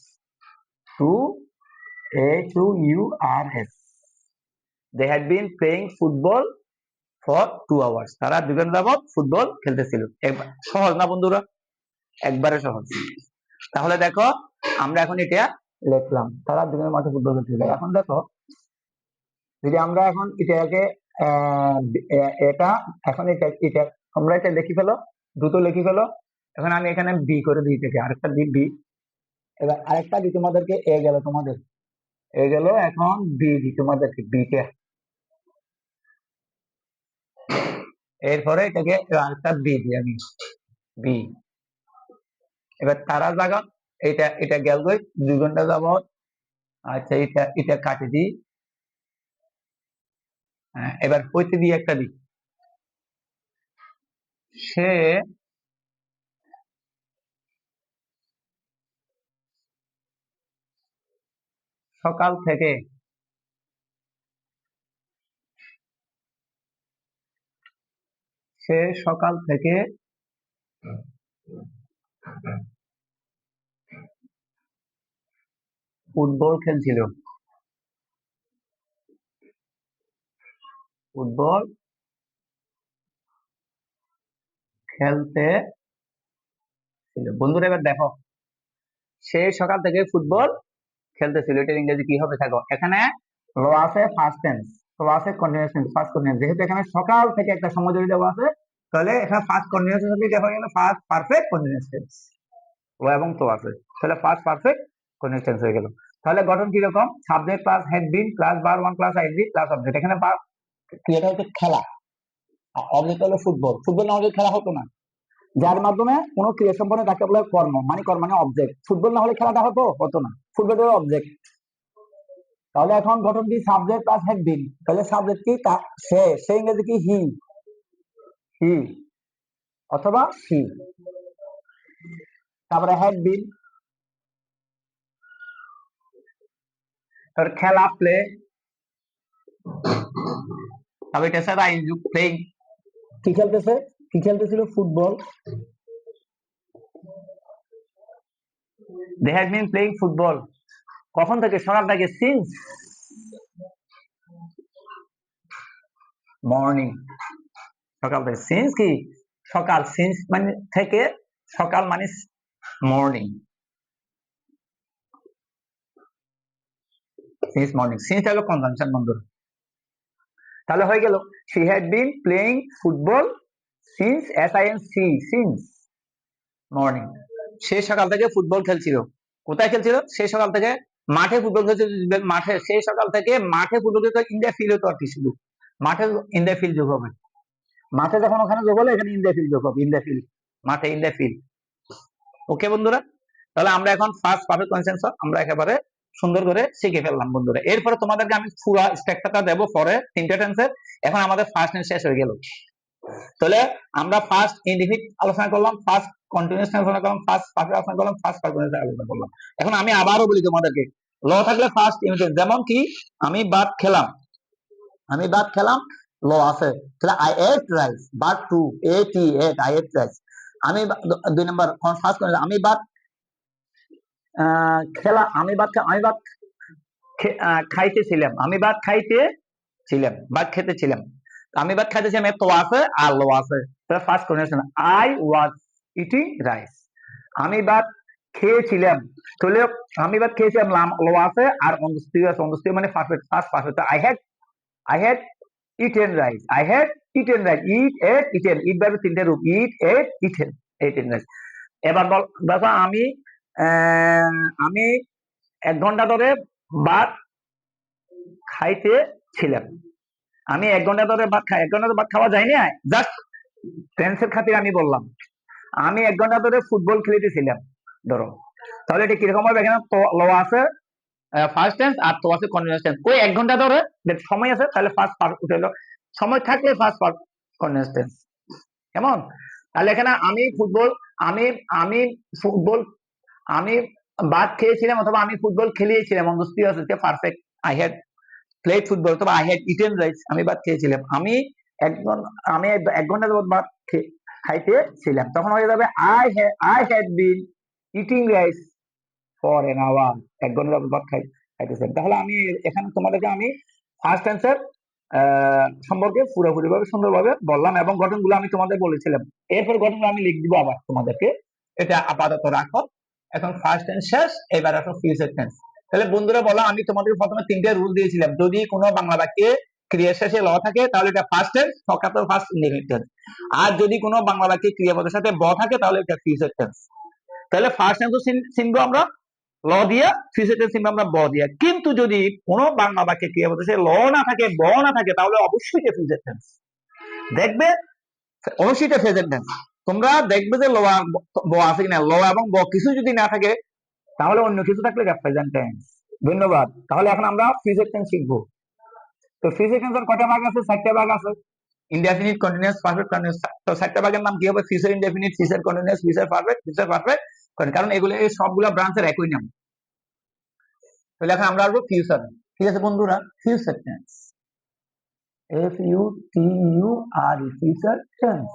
2 AWRS, they had been playing football for 2 hours, তারা 2 ঘন্টা যাবত ফুটবল খেলতেছিল। সহজ না বন্ধুরা? একবারে সহজ। তাহলে দেখো, আমরা এখন এটা লিখলাম, তারা 2 ঘন্টা মাঠে ফুটবল খেলতেছিল। এখন দেখো, যদি আমরা এখন এটাকে এটা, এখন এটা তোমরা এটা লিখে ফেলো, দ্রুত লিখে ফেলো। এখন আমি এখানে বি করে দিই, থেকে আরেকটা বি, এবার আরেকটা বি তোমাদেরকে, এ গেল তোমাদের, এ গেল, এখন বি দি তোমাদেরকে, বি কে, এরপরে এটাকে আরেকটা বি দিই আমি, বি। এবার তারা জায়গা, এটা গেল 2 ঘন্টা যাবত। আচ্ছা, এটা কাটে দিই, এবার হইতে দিয়ে একটা দিই, সে সকাল থেকে সে সকাল থেকে ফুটবল খেলছিল। ফুটবল খেলতে ছিল। বন্ধুরা এবার দেখো, সে সকাল থেকে ফুটবল খেলতেছিল, এটার ইংরেজি কি হবে? দেখো এখানে ল আছে ফার্স্ট টেন্স, তো আছে কন্টিনিউয়াস টেন্স, ফার্স্ট কন্টিনিউয়াস। যেহেতু এখানে সকাল থেকে একটা সময় ধরে দেওয়া আছে, তাহলে এখানে ফার্স্ট কন্টিনিউয়াস হবে, দেখা গেল ফার্স্ট পারফেক্ট কন্টিনিউয়াস টেন্স। ও এবং তো আছে, তাহলে ফার্স্ট পারফেক্ট কন্টিনিউয়াস টেন্স হয়ে গেল। তাহলে গঠন কি রকম? Subject plus had been plus বার one plus ID plus object. এখানে ক্রিয়াটা হচ্ছে খেলা, অবজেক্ট হলো ফুটবল। ফুটবল না হলে খেলা হতো না। যার মাধ্যমে কোনো ক্রিয়া সম্পন্ন তাকে বলে কর্ম, মানে কর্ম মানে অবজেক্ট। ফুটবল না হলে খেলাটা হতো না, ফুটবল হলো অবজেক্ট। তাহলে এখন গঠন কি? Subject plus had been. তাহলে সাবজেক্ট কি? সে ইংরেজি কি? হি, হি অথবা সি। তারপরে হ্যাড বিন, তারপরে খেলা প্লে, তারপরে এটা স্যার আইনজু প্লেইং। কি খেলতেছে? কি খেলতেছিল? Football. They had been playing football. কখন থেকে? সকাল থেকে, সিন্স মর্নিং। সকাল থেকে, সিন্স কি? সকাল, সিন্স মানে থেকে, সকাল মানে মর্নিং, সিন্স মর্নিং। সিন্স হলো কনজাংশন বন্ধুরা। তাহলে হয়ে গেল, she had been playing football since since morning। সে সকাল থেকে ফুটবল খেলছিল। কোথায় খেলছিল? সে সকাল থেকে মাঠে ফুটবল খেলছিল। মাঠে, সে সকাল থেকে মাঠে ফুটবল খেলছিল। ইন দ্য ফিল্ড হতো আর কি, শুধু মাঠে ইন দ্য ফিল্ড যোগ হবে। মাঠে যখন ওখানে যোগ হলো, এখানে ইন দ্য ফিল্ড যোগ হবে, ইন দ্য ফিল্ড, মাঠে ইন দ্য ফিল্ড। ওকে বন্ধুরা, তাহলে আমরা এখন ফার্স্ট পারফেক্ট কন্টিনিউয়াস আমরা একেবারে সুন্দর করে শিখে ফেললাম বন্ধুরা। এরপরে তোমাদেরকে আমি পুরো স্ট্রাকচারটা দেবো পরে, তিনটা টেন্সের। এখন আমাদের ফার্স্ট টেন্স শেষ হয়ে গেল। তাহলে আমরা ফার্স্ট ইনডিফিনিট আলোচনা করলাম, ফার্স্ট কন্টিনিউয়াস আলোচনা করলাম, ফার্স্ট পারফেক্ট আলোচনা করলাম, ফার্স্ট পারফেক্ট আলোচনা করলাম। এখন আমি আবারও বলি তোমাদেরকে, ল থাকলে ফার্স্ট ইনডিফিনিট, যেমন কি আমি ভাত খেলাম, আমি ভাত খেলাম, ল আছে। তাহলে আই এট রাইস, ভাত two, ate E ate, I ate rice. আমি দুই নম্বর ফার্স্ট আমি ভাত খেলা, আমি ভাত খাইতেছিলাম, আমি ভাত খাইতেছিলাম, ভাত খেতেছিলাম। আমি ভাত খাইতেছিলাম, তো আছে আর লো আছে। তাহলে first condition, I was eating rice. আমি ভাত খেয়েছিলাম, তাহলে আমি ভাত খেয়েছিলাম, লো আছে আর অন্দস্তিও আছে। অন্দস্তিও মানে perfect, first perfect. I had eaten rice, I had eaten rice, eat ate eaten, eat ভাবে তিনটে রূপ, eat ate eaten, eaten rice. এবার বল দেখো, আমি 1 ঘন্টা ধরে ভাত খাইতেছিলাম। আমি 1 ঘন্টা ধরে ভাত খাই, 1 ঘন্টা ধরে ভাত খাওয়া যায় না, জাস্ট টেন্সের খাতির আমি বললাম। আমি 1 ঘন্টা ধরে ফুটবল খেলিতেছিলাম, ধরো। তাহলে এটা কিরকম হবে? এখানে তো ল আছে ফার্স্ট টেন্স, আর তো আছে কন্টিনিউয়াস টেন্স। ওই 1 ঘন্টা ধরে সময় আছে, তাহলে ফার্স্ট উঠে এলো। সময় থাকলে ফার্স্ট কন্টিনিউয়াস টেন্স। কেমন? তাহলে এখানে আমি ফুটবল, আমি আমি ফুটবল, আমি ভাত খেয়েছিলাম অথবা আমি ফুটবল খেলিয়েছিলাম, অন্দস্তি আছে perfect. I had played football অথবা আই হ্যাড ইটেন রাইস, আমি ভাত খেয়েছিলাম। আমি একজন, আমি 1 ঘন্টা যাবত ভাত খাইতেছিলাম, তখন হয়ে যাবে I had been eating rice for an hour. 1 ঘন্টা যাবত ভাত খাইতেছিলাম। তাহলে আমি এখানে তোমাদেরকে আমি ফার্স্ট অ্যান্সার সম্পর্কে পুরোপুরি ভাবে সুন্দরভাবে বললাম, এবং গঠনগুলো আমি তোমাদের বলেছিলাম। এরপর গঠনগুলো আমি লিখ দিব আবার তোমাদেরকে, এটা আপাতত রাখো। এখন ফার্স্ট টেন্স শেষ, এবার এখন ফিউচার টেন্স। তাহলে বন্ধুরা বলো, আমি তোমাদের প্রথমে 3টে রুল দিয়েছিলাম। যদি কোনো বাংলা বাক্যে ক্রিয়া শেষে ল থাকে, তাহলে এটা ফার্স্ট টেন্স, সকাল ফার্স্ট ইনডিফিনিট টেন্স। আর যদি কোনো বাংলা বাক্যে ক্রিয়াপদের সাথে ব থাকে, তাহলে এটা ফিউচার টেন্স। তাহলে ফার্স্ট টেন্স চিনবো আমরা ল দিয়ে, ফিউচার টেন্স চিনবো আমরা ব দিয়ে। কিন্তু যদি কোনো বাংলা বাক্যে ক্রিয়াপদের সাথে ল না থাকে, ব না থাকে, তাহলে অবশ্যই এটা ফিউচার টেন্স। দেখবে অবশ্যই এটা প্রেজেন্ট টেন্স। তোমরা দেখবে যে ল ব আছে কিনা, ল এবং ব কিছু যদি না থাকে, তাহলে অন্য কিছু থাকলে এটা প্রেজেন্ট টেন্স। ধন্যবাদ। তাহলে এখন আমরা ফিউচার টেন্স শিখবো। তো ফিউচার টেন্সের কয়টা ভাগ আছে? 4টে ভাগ আছে। Indefinite, continuous, perfect, continuous. তো চারটা ভাগের নাম কি হবে? Future indefinite, future continuous, future perfect, future perfect. কারণ এগুলো এই সবগুলা ব্রাঞ্চের একই নাম। তাহলে এখন আমরা আসবো ফিউচার। ঠিক আছে বন্ধুরা, future tense, FUTURE, future tense.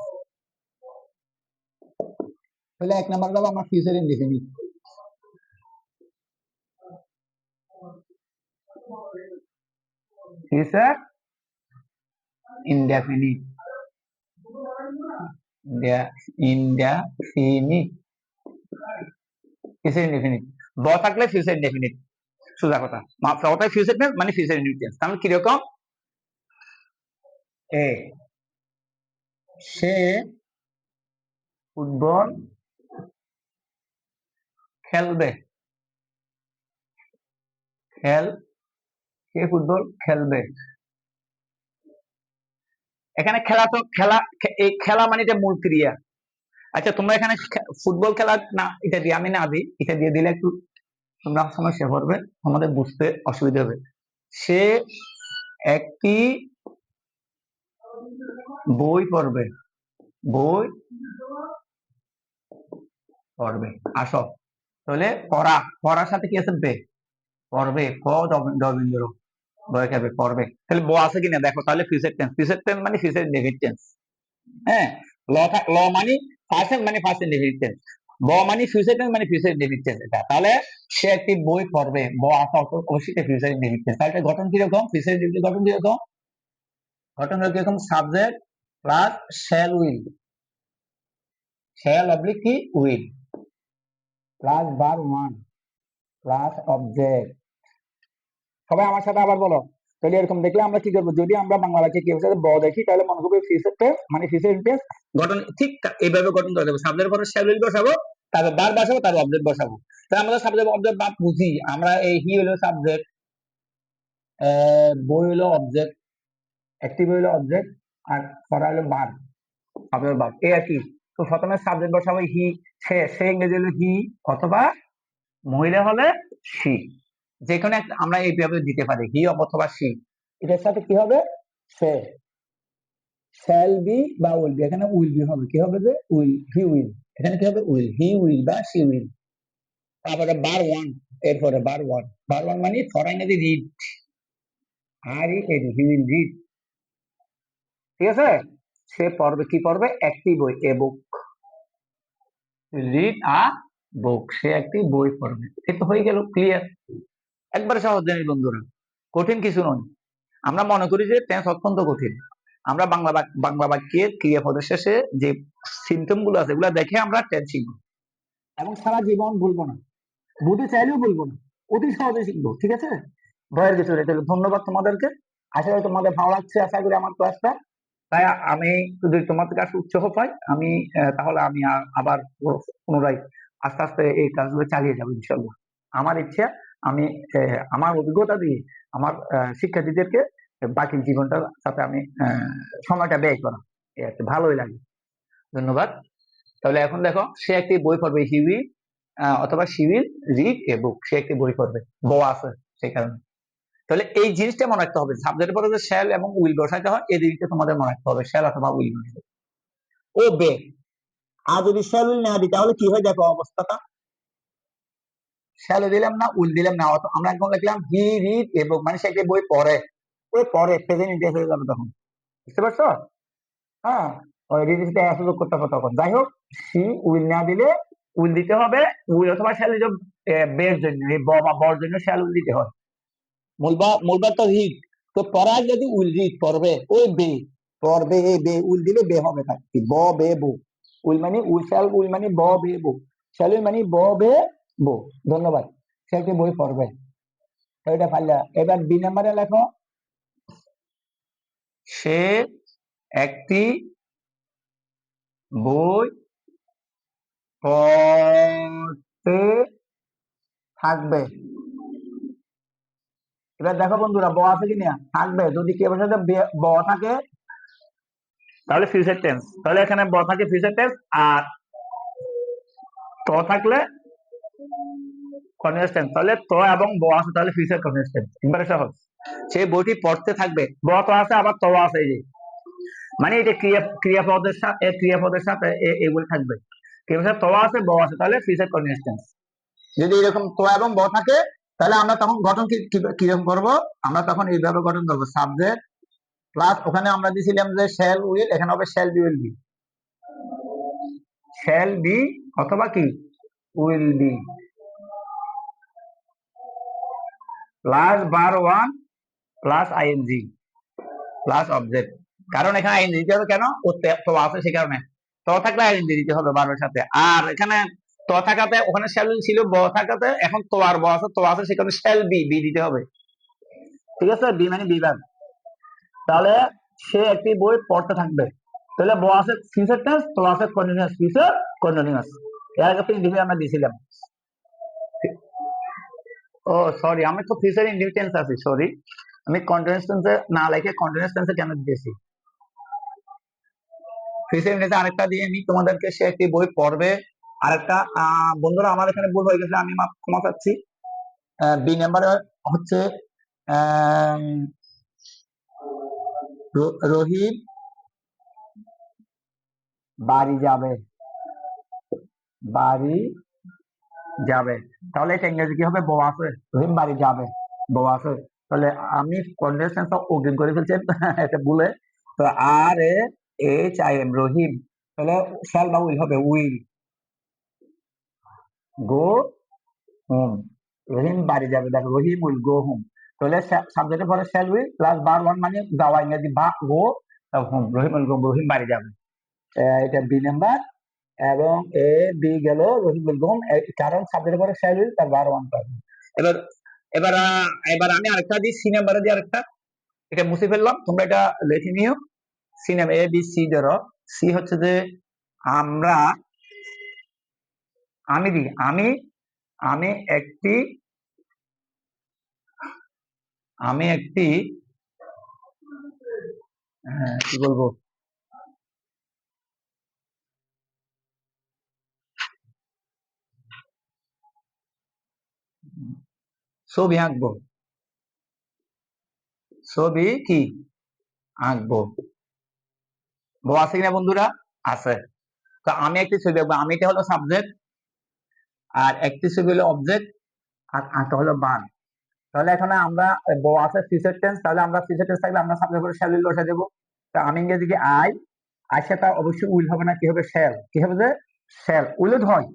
তাহলে এক নাম্বার যাবো আমরা future indefinite. Future indefinite, indefinite, future indefinite. ব থাকলে ফিউচার ইনডেফিনিট, সোজা কথা। কথায় ফিউচার টেন্স মানে ফিউচার ইনডেফিনিট। তাহলে কিরকম? এ সে ফুটবল খেলবে, সে ফুটবল খেলবে। এখানে খেলা তো খেলা, এই খেলা মানে এটা মূল ক্রিয়া। আচ্ছা তোমরা এখানে ফুটবল খেলা না এটা দিয়ে আমি না দিই, এটা দিয়ে দিলে একটু তোমরা সমস্যা পড়বে, আমাদের বুঝতে অসুবিধা হবে। সে একটি বই পড়বে, বই পড়বে। আসো তাহলে পড়া, পড়ার সাথে কি আছে? বে, পড়বে, ক রবীন্দ্র, বই খাবে, পড়বে। তাহলে ব আছে কিনা দেখো। তাহলে ফিউচার টেন্স, ফিউচার টেন্স মানে ফিউচার ইনডেফিনিট টেন্স। হ্যাঁ, ল মানে পার্সেন্ট মানে ফার্স্ট ইনডেফিনিট টেন্স। ব মানে ফিউচার টেন্স মানে ফিউচার ইনডেফিনিট টেন্স। এটা তাহলে সে একটি বই পড়বে, ব আসা অবশ্যই ফিউচার ইনডেফিনিট টেন্স। তাহলে গঠন কিরকম? ফিউচার ইনডেফিনিট গঠন কিরকম? গঠন হলো কিরকম? Subject plus shall will, shall oblique কি will, plus verb one plus object. সবাই আমার সাথে আবার বলো। তাহলে এরকম দেখলে আমরা কি করবো? যদি আমরা বাংলা বাক্যে কি হবে ব দেখি, তাহলে মনে করবো ফিউচার টেন্স মানে ফিউচার টেন্স গঠন ঠিক এইভাবে গঠন করে দেবো। সাবজেক্টের পরে শ্যাল উইল বসাবো, তারপর ভার্ব বসাবো, তারপর অবজেক্ট বসাবো। তাহলে আমরা সাবজেক্ট অবজেক্ট ভার্ব বুঝি। আমরা এই হি হলো সাবজেক্ট, বই হলো অবজেক্ট, একটি বই হলো অবজেক্ট, আর পড়া হলো ভার্ব, সাবজেক্ট ভার্ব এই আর কি। তো প্রথমে সাবজেক্ট বসাবো হি, সে ইংরেজি হলো হি, অথবা মহিলা হলে সি। যেখানে আমরা এইভাবে দিতে পারি হি অথবা সি। এটার সাথে কি হবে? সে, শ্যাল বি বা উইল বি। এখানে উইল বি হবে, কি হবে? যে উইল, হি উইল। এখানে কি হবে? উইল, হি উইল বা সি উইল। তারপরে বার ওয়ান, এরপরে বার ওয়ান, বার ওয়ান মানে ফর ইংরেজি রিড, আর হি উইল রিড। ঠিক আছে, সে পড়বে, কি পড়বে? একটি বই, এ বুক, রিড আ বুক, সে একটি বই পড়বে। এ তো হয়ে গেল, ক্লিয়ার, একবারে সহজ জিনিস বন্ধুরা, কঠিন কিছু নয়। আমরা মনে করি যে টেন্স অত্যন্ত কঠিন। আমরা বাংলা বাক্যের ক্রিয়াপদের শেষে যে সিমটম গুলো আছে এগুলো দেখে আমরা টেন্স শিখবো, এবং সারা জীবন ভুলবো না, বুঝতে চাইলেও ভুলবো না, অতি সহজে শিখবো। ঠিক আছে, ভয়ের কিছু নেই। তাহলে ধন্যবাদ তোমাদেরকে, আশা করি তোমাদের ভালো লাগছে, আশা করি আমার ক্লাসটা। তাই আমি যদি তোমাদের কাছে উৎসাহ পাই, আমি তাহলে আমি আবার পুনরায় আস্তে আস্তে এই কাজগুলো চালিয়ে যাবো ইনশাল্লাহ। আমার ইচ্ছা, আমি আমার অভিজ্ঞতা দিয়ে আমার শিক্ষার্থীদেরকে বাকি জীবনটার সাথে আমি সময়টা ব্যয় করা, এই আর কি, ভালোই লাগে। ধন্যবাদ। তাহলে এখন দেখো, সে একটি বই পড়বে, হি উইল অথবা শি উইল রিড এ বুক, সে একটি বই পড়বে, ব আছে সেই কারণে। তাহলে এই জিনিসটা মনে রাখতে হবে, সাবজেক্টের পরে যে শ্যাল এবং উইল বসাইতে হয়, এই জিনিসটা তোমাদের মনে রাখতে হবে, শ্যাল অথবা উইল বসাইতে। ও বে, আর যদি শ্যাল উইল না দিই তাহলে কি হয় দেখো অবস্থাটা। শ্যাল দিলাম না, উইল দিলাম না, আমরা একদম লিখলাম হি রিড এ বুক, মানে সে একটি বই পড়ে, ওই পড়ে প্রেজেন্ট ইন্ডিয়াস হয়ে যাবে তখন। বুঝতে পারছো? হ্যাঁ, ওই রিডিংটা সুযোগ করতে হবে তখন। যাই হোক, সি উইল না দিলে উইল দিতে হবে, উইল অথবা শ্যাল দিতে বের জন্য, এই ব বা বর জন্য শ্যাল উইল দিতে হয়। মূলবার তো রিড, তো পড়ার যদি উইল রিড পড়বে, ওই বে পড়বে, এ বে উইল দিলে বে হবে, থাকবে ব বে বো। উইল মানে উইল, শ্যাল উইল মানে ব বে বো, শ্যাল উইল মানে ব বে বো। ধন্যবাদ। সে একটি বই পড়বে, এটা পারলা। এবার বি নাম্বারে লেখো, সে একটি বই পড়তে থাকবে। এবার দেখো বন্ধুরা, ব আছে কি না? থাকবে, যদি কি সাথে ব থাকে তাহলে ফিউচার টেন্স, তাহলে এখানে ব থাকে ফিউচার টেন্স, আর ত থাকলে কন্টিনিউয়াস টেন্স। তাহলে ত এবং ব আছে, তাহলে ফিউচার কন্টিনিউয়াস টেন্স, একবারে সহজ। সে বইটি পড়তে থাকবে, ব তো আছে আবার ত আছে, এই যে মানে এটা ক্রিয়াপদের সাথে এগুলো থাকবে। ক্রিয়াপদের সাথে তো আছে ব আছে, তাহলে ফিউচার কন্টিনিউয়াস টেন্স। যদি এরকম তো এবং ব থাকে তাহলে আমরা তখন গঠন কিরকম করব? আমরা তখন এইভাবে গঠন করবো, সাবজেক্ট প্লাস ওখানে আমরা দিয়েছিলাম যে শ্যাল উইল, এখানে হবে shall be will be, shall be অথবা কি উইল বি প্লাস বার one plus ING plus object. কারণ এখানে আইএনজি দিতে হবে কেন? ও তো আছে সে কারণে, তো থাকলে আইএনজি দিতে হবে বারবার সাথে। আর এখানে তো থাকাতে ওখানে শ্যাল ছিল, ব থাকাতে এখন তো আর ব আছে, তো আছে সেখানে শ্যাল বি বি দিতে হবে। ঠিক আছে, বি মানে বিভাগ। তাহলে সে একটি বই পড়তে থাকবে, তাহলে ব আছে ফিউচার টেন্স, তো আছে কন্টিনিউয়াস, ফিউচার কন্টিনিউয়াস। এর আগে ইন্ডিভিজুয়াল আমরা দিয়েছিলাম। ও সরি, আমি তো ফিউচার ইন্ডিভিজুয়াল টেন্স আছে, সরি আমি কন্টিনিউয়াস টেন্সে না লিখে কন্টিনিউয়াস টেন্সে কেন দিয়েছি। ফিউচার ইন্ডিভিজুয়াল আরেকটা দিয়ে নি তোমাদেরকে, সে একটি বই পড়বে। আরেকটা বন্ধুরা আমার এখানে ভুল হয়ে গেছে, আমি ক্ষমা চাচ্ছি। বি নাম্বারে হচ্ছে রহিম বাড়ি যাবে, বাড়ি যাবে, তাহলে এটা ইংরেজি কি হবে? বউ আছে, রহিম বাড়ি যাবে, বউ আছে। তাহলে আমি কন্টিনিউয়াস টেন্স অগ্রিম করে ফেলছি এটা ভুলে। তো আর এ এইচ আই এম রহিম, তাহলে শ্যাল বা উইল হবে, উইল গো হোম। রহিম বাড়ি যাবে, দেখো রহিম উইল গো হোম, তাহলে সাবজেক্টের পরে শ্যাল উইল প্লাস বার ওয়ান মানে যাওয়া, ইংরেজি বা go home, Rahim will go, রহিম বাড়ি যাবে। এটা বি নাম্বার। এবং এ বি গেল রহিম উইল গো হোম, কারণ সাবজেক্টের পরে শ্যাল উইল তার বার ওয়ান পাবে। এবার এবার এবার আমি আরেকটা দিই, সি নাম্বারে দিই আরেকটা, এটা মুছে ফেললাম, তোমরা এটা লিখে নিও। সি নাম এ বি সি, ধরো সি হচ্ছে যে আমরা, আমি দিই, আমি একটি আমি একটি কি বলবো, ছবি আঁকবো, ছবি কি আঁকবো। বউ আছে কিনা বন্ধুরা? আছে। তো আমি একটি ছবি আঁকবো, আমিটা হলো সাবজেক্ট, আর একটি ছবি হলো অবজেক্ট, আর আঁকা হলো বান। তাহলে এখানে আমরা বউ আছে ফিউচার টেন্স, তাহলে আমরা ফিউচার টেন্স থাকলে আমরা সাবজেক্ট করে শ্যাল উইল বসে দেবো। তো আমি ইংরেজি কি আই, আর সেটা অবশ্যই উইল হবে না, কি হবে? শ্যাল। কি হবে? যে শ্যাল উইল হয়,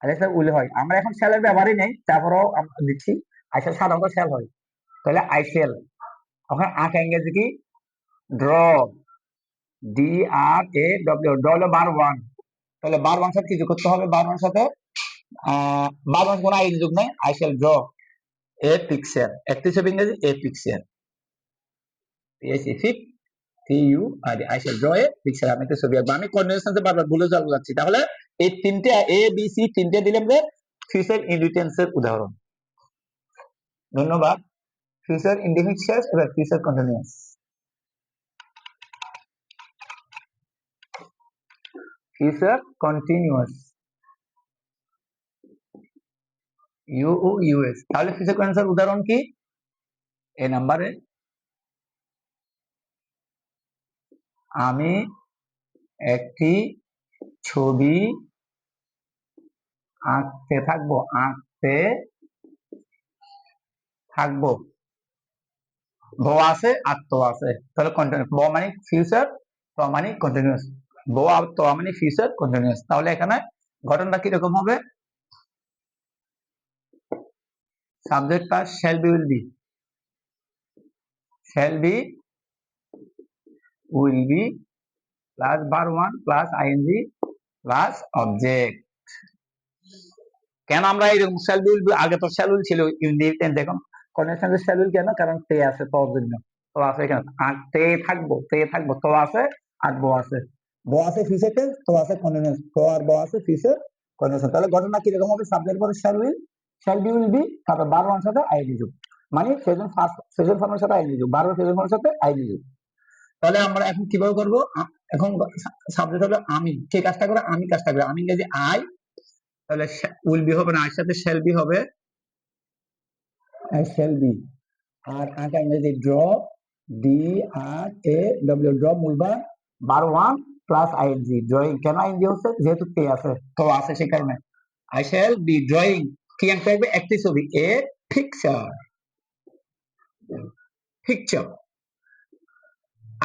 আর এটা উইল হয়। আমরা এখন শ্যালের ব্যবহারই নেই, তারপরেও আমরা দিচ্ছি, আইসেল সাধারণত শ্যাল হয়। তাহলে আই শ্যাল। ওখানে আঁকা ইংরেজি কি draw, D R A W, draw হলো বার ওয়ান, তাহলে বার ওয়ান সাথে কিছু করতে হবে, বার ওয়ান সাথে বার ওয়ান কোনো আই যোগ নেই, I shall draw a picture, একটি ছবি ইংরেজি a picture, P A C T U R I shall draw a picture, আমি একটা ছবি আঁকবো। আমি কন্টিনিউয়াস টেন্সে বারবার ভুলে যাচ্ছি। তাহলে এই তিনটে এ বি সি তিনটে দিলাম যে ফিউচার ইন্ডিটেন্সের উদাহরণ। ধন্যবাদ। ফিউচার ইন্ডিফিনিট শেষ, এবার future continuous. Future continuous, U O US. তাহলে ফিউচার কন্টিনিউয়াস উদাহরণ কি? এ নাম্বারে আমি একটি ছবি আঁকতে থাকবো, আঁকতে থাকবো, ব আছে আর তো আছে, তাহলে কন্টিনিউয়াস। ব মানে ফিউচার, তো মানে কন্টিনিউয়াস, ব আর তো মানে ফিউচার কন্টিনিউয়াস। তাহলে এখানে ঘটনাটা কিরকম হবে? Subject plus shall be will be, shall be will be plus বার one plus ING plus object. কেন আমরা এরকম শ্যাল বি উইল বি, আগে তো শ্যাল উইল ছিল ইন্ডিপেন্ডেন্ট, দেখুন কন্ডিশনাল শ্যাল উইল কেন? কারণ তে আছে, তোর জন্য তো আছে এখানে, আর তে থাকবো, তে থাকবো, তো আছে আর ব আছে, ব আছে ফিউচার টেন্স, তো আছে কন্টিনিউয়াস, তো আর ব আছে ফিউচার কন্টিনিউয়াস। তাহলে ঘটনা কি রকম হবে? সাবজেক্ট পরে শ্যাল বি উইল বি, তারপর বার ওয়ান সাথে আইএনজি যোগ, মানে প্রেজেন্ট ফার্স্ট প্রেজেন্ট ফর্মের সাথে আইএনজি যোগ, বারবার প্রেজেন্ট ফর্মের সাথে আইএনজি যোগ। তাহলে আমরা এখন কিভাবে করবো? এখন সাবজেক্ট হলো আমি, কে কাজটা করে? আমি কাজটা করে, আমি ইংরেজি আই, তাহলে উইল বি হবে না, আই সাথে শ্যাল বি হবে, আই শ্যাল বি। আর আঁকা ইংরেজি ড্র, DRAW ড্র মূলবার বার 1 প্লাস আইএনজি ড্রয়িং। কেন আইএনজি হচ্ছে? যেহেতু তে আছে, তো আছে সে কারণে। আই শ্যাল বি ড্রয়িং, কি আনতে হবে? একটি ছবি, a picture, picture.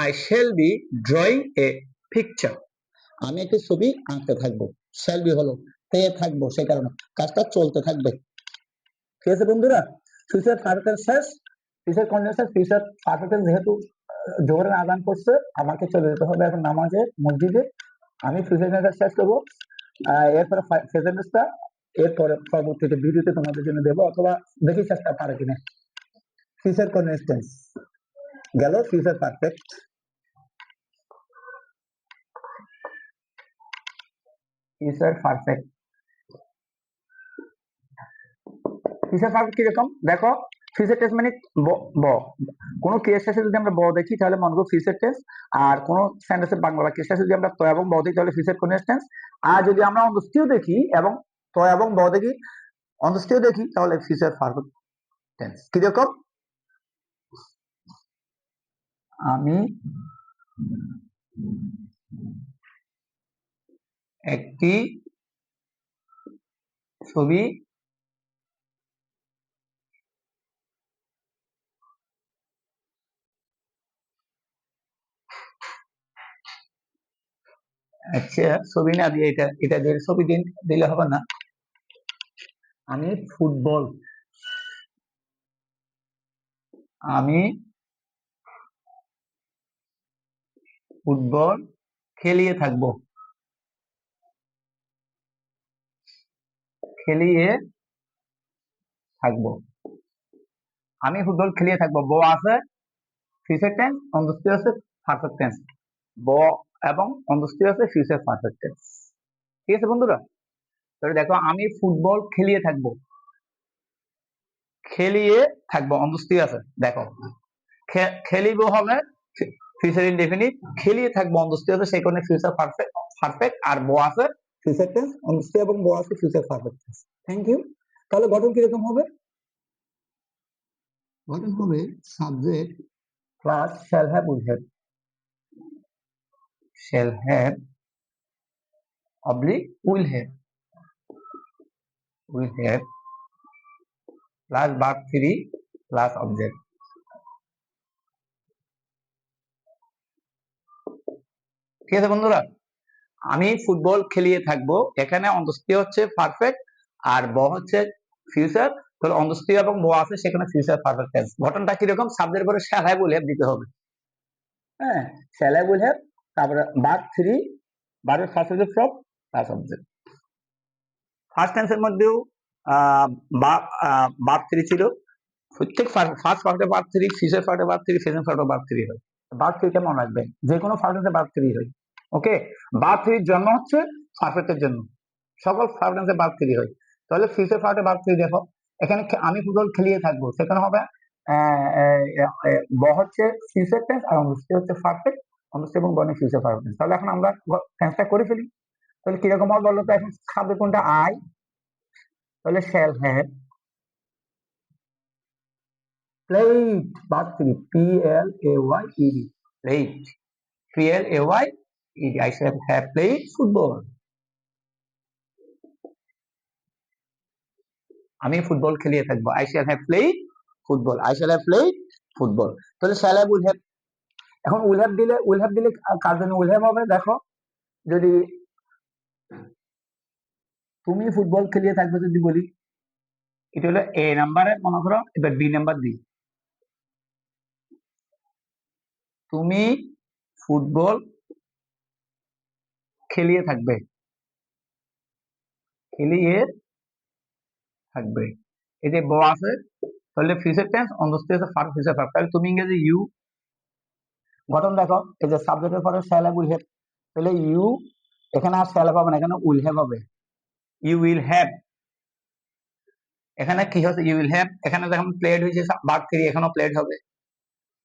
I shall be drawing A picture, আমি একটি ছবি আঁকতে থাকবো। শ্যাল বি হলো তে থাকবো, সে কারণে কাজটা চলতে থাকবে। ঠিক আছে বন্ধুরা, ফিউচার পারফেক্ট শেষ, ফিউচার কন্ডিশন, ফিউচার পারফেক্ট যেহেতু জোহরের আজান করছে, আমাকে চলে যেতে হবে এখন নামাজে, মসজিদে। আমি ফিউচার টেন্স শেষ করবো, এরপরে প্রেজেন্ট টেন্সটা এরপরে পরবর্তীতে ভিডিওতে তোমাদের জন্য দেবো, অথবা দেখি চেষ্টা পারে কিনা। ফিউচার কন্ডিশন গেল, future perfect. Future perfect, future perfect কিরকম দেখো। ফিউচার টেন্স মানে ব, কোনো ক্রিয়ার শেষে যদি আমরা ব দেখি তাহলে মনে করো ফিউচার টেন্স, আর কোনো সেন্টেন্সের বাংলা বাক্যের শেষে যদি আমরা ত এবং ব দেখি তাহলে ফিউচার কন্টিনিউয়াস টেন্স। আর যদি আমরা অন্তস্থিও দেখি এবং ত এবং ব দেখি, অন্তস্থিও দেখি, তাহলে ফিউচার পারফেক্ট টেন্স। কিরকম? আমি একটি ছবি আচ্ছা, ছবি না দিয়ে এটা এটা দিয়ে ছবি দিলে হবে না। আমি ফুটবল, আমি ফুটবল খেলিয়ে থাকবো, খেলিয়ে থাকবো। আমি ফুটবল খেলিয়ে থাকবো, ব আছে, ফিউচার টেন্স, অন্তস্থি আছে, পারফেক্ট টেন্স। ব এবং অন্তস্থি আছে, ফিউচার পারফেক্ট টেন্স। ঠিক আছে বন্ধুরা, তাহলে দেখো আমি ফুটবল খেলিয়ে থাকবো, খেলিয়ে থাকবো অন্তস্থি আছে, দেখো খেলিব হবে ফিউচার ইনডেফিনিট, খেলিয়ে থাকবো অন্তস্থি আছে, সেই কারণে ফিউচার পারফেক্ট পারফেক্ট, আর ব আছে ফিউচার টেন্স, অন্তস্থি এবং ব আছে future perfect tense. Thank you. তাহলে গঠন কিরকম হবে? গঠন হবে subject plus shall have will have, shall have oblique will have plus verb 3 plus object। ঠিক আছে বন্ধুরা, আমি ফুটবল খেলিয়ে থাকবো, এখানে অন্তস্থি হচ্ছে পারফেক্ট আর ব হচ্ছে ফিউচার, তাহলে অন্তস্থি এবং ব আছে, সেখানে ফিউচার পারফেক্ট টেন্স। গঠনটা কিরকম? সাবজেক্টের পরে shall have will have দিতে হবে। হ্যাঁ, shall have will have, তারপরে verb 3, ভার্বের first subject from plus object. First টেন্সের মধ্যেও ভার্ব 3 ছিল, প্রত্যেক ফার্স্ট পার্টে ভার্ব 3, ফিউচার পার্টে ভার্ব 3, প্রেজেন্ট পার্টে ভার্ব 3 হয়। ভার্ব 3 টা মনে রাখবেন, যে কোনো ফার্স্ট ভার্ব 3 হয়। ওকে, ভার্ব 3 জন্ম হচ্ছে পারফেক্টের জন্য, সকল ফার্স্ট টেন্সে ভার্ব 3 হয়। তাহলে ফিউচার পার্টে ভার্ব 3 দেখো, এখানে আমি ফুটবল খেলিয়ে থাকবো, সেখানে হবে ব হচ্ছে ফিউচার টেন্স আর অন্তস্থি হচ্ছে পারফেক্ট, অন্তস্থি এবং বর্ণে ফিউচার পারফেক্ট টেন্স। তাহলে এখন আমরা টেন্সটা করে ফেলি। তাহলে কিরকম হবে বলো তো? এখন খাবে কোনটা? আই, তাহলে shall have played, verb 3, P-L-A-Y-E-D, played, P-L-A-Y-E-D, I shall have played football, আমি ফুটবল খেলিয়ে থাকবো, I shall have played football, I shall have played football। তাহলে shall have will have, এখন will have দিলে কার জন্য will have হবে? দেখো, যদি তুমি ফুটবল খেলিয়ে থাকবে যদি বলি, এটা হলো এ নাম্বারে, মনে করো এবার বি নাম্বার দিই, তুমি ফুটবল খেলিয়ে থাকবে, খেলিয়ে থাকবে, এই যে ব আছে, তাহলে ফিউচার টেন্স, অন্তস্থি আছে পারফেক্ট, ফিউচার পারফেক্ট। তাহলে তুমি ইংরেজি ইউ, গঠন দেখো, এই যে সাবজেক্টের পরে শ্যাল হ্যাভ উইল হ্যাভ, তাহলে ইউ, এখানে আর শ্যাল হ্যাভ হবে না, এখানে উইল হ্যাভ হবে, ইউ উইল হ্যাভ। এখানে কি হচ্ছে? ইউ উইল হ্যাভ, এখানে যখন প্লেড হয়েছে ভার্ব 3, এখানেও প্লেড হবে,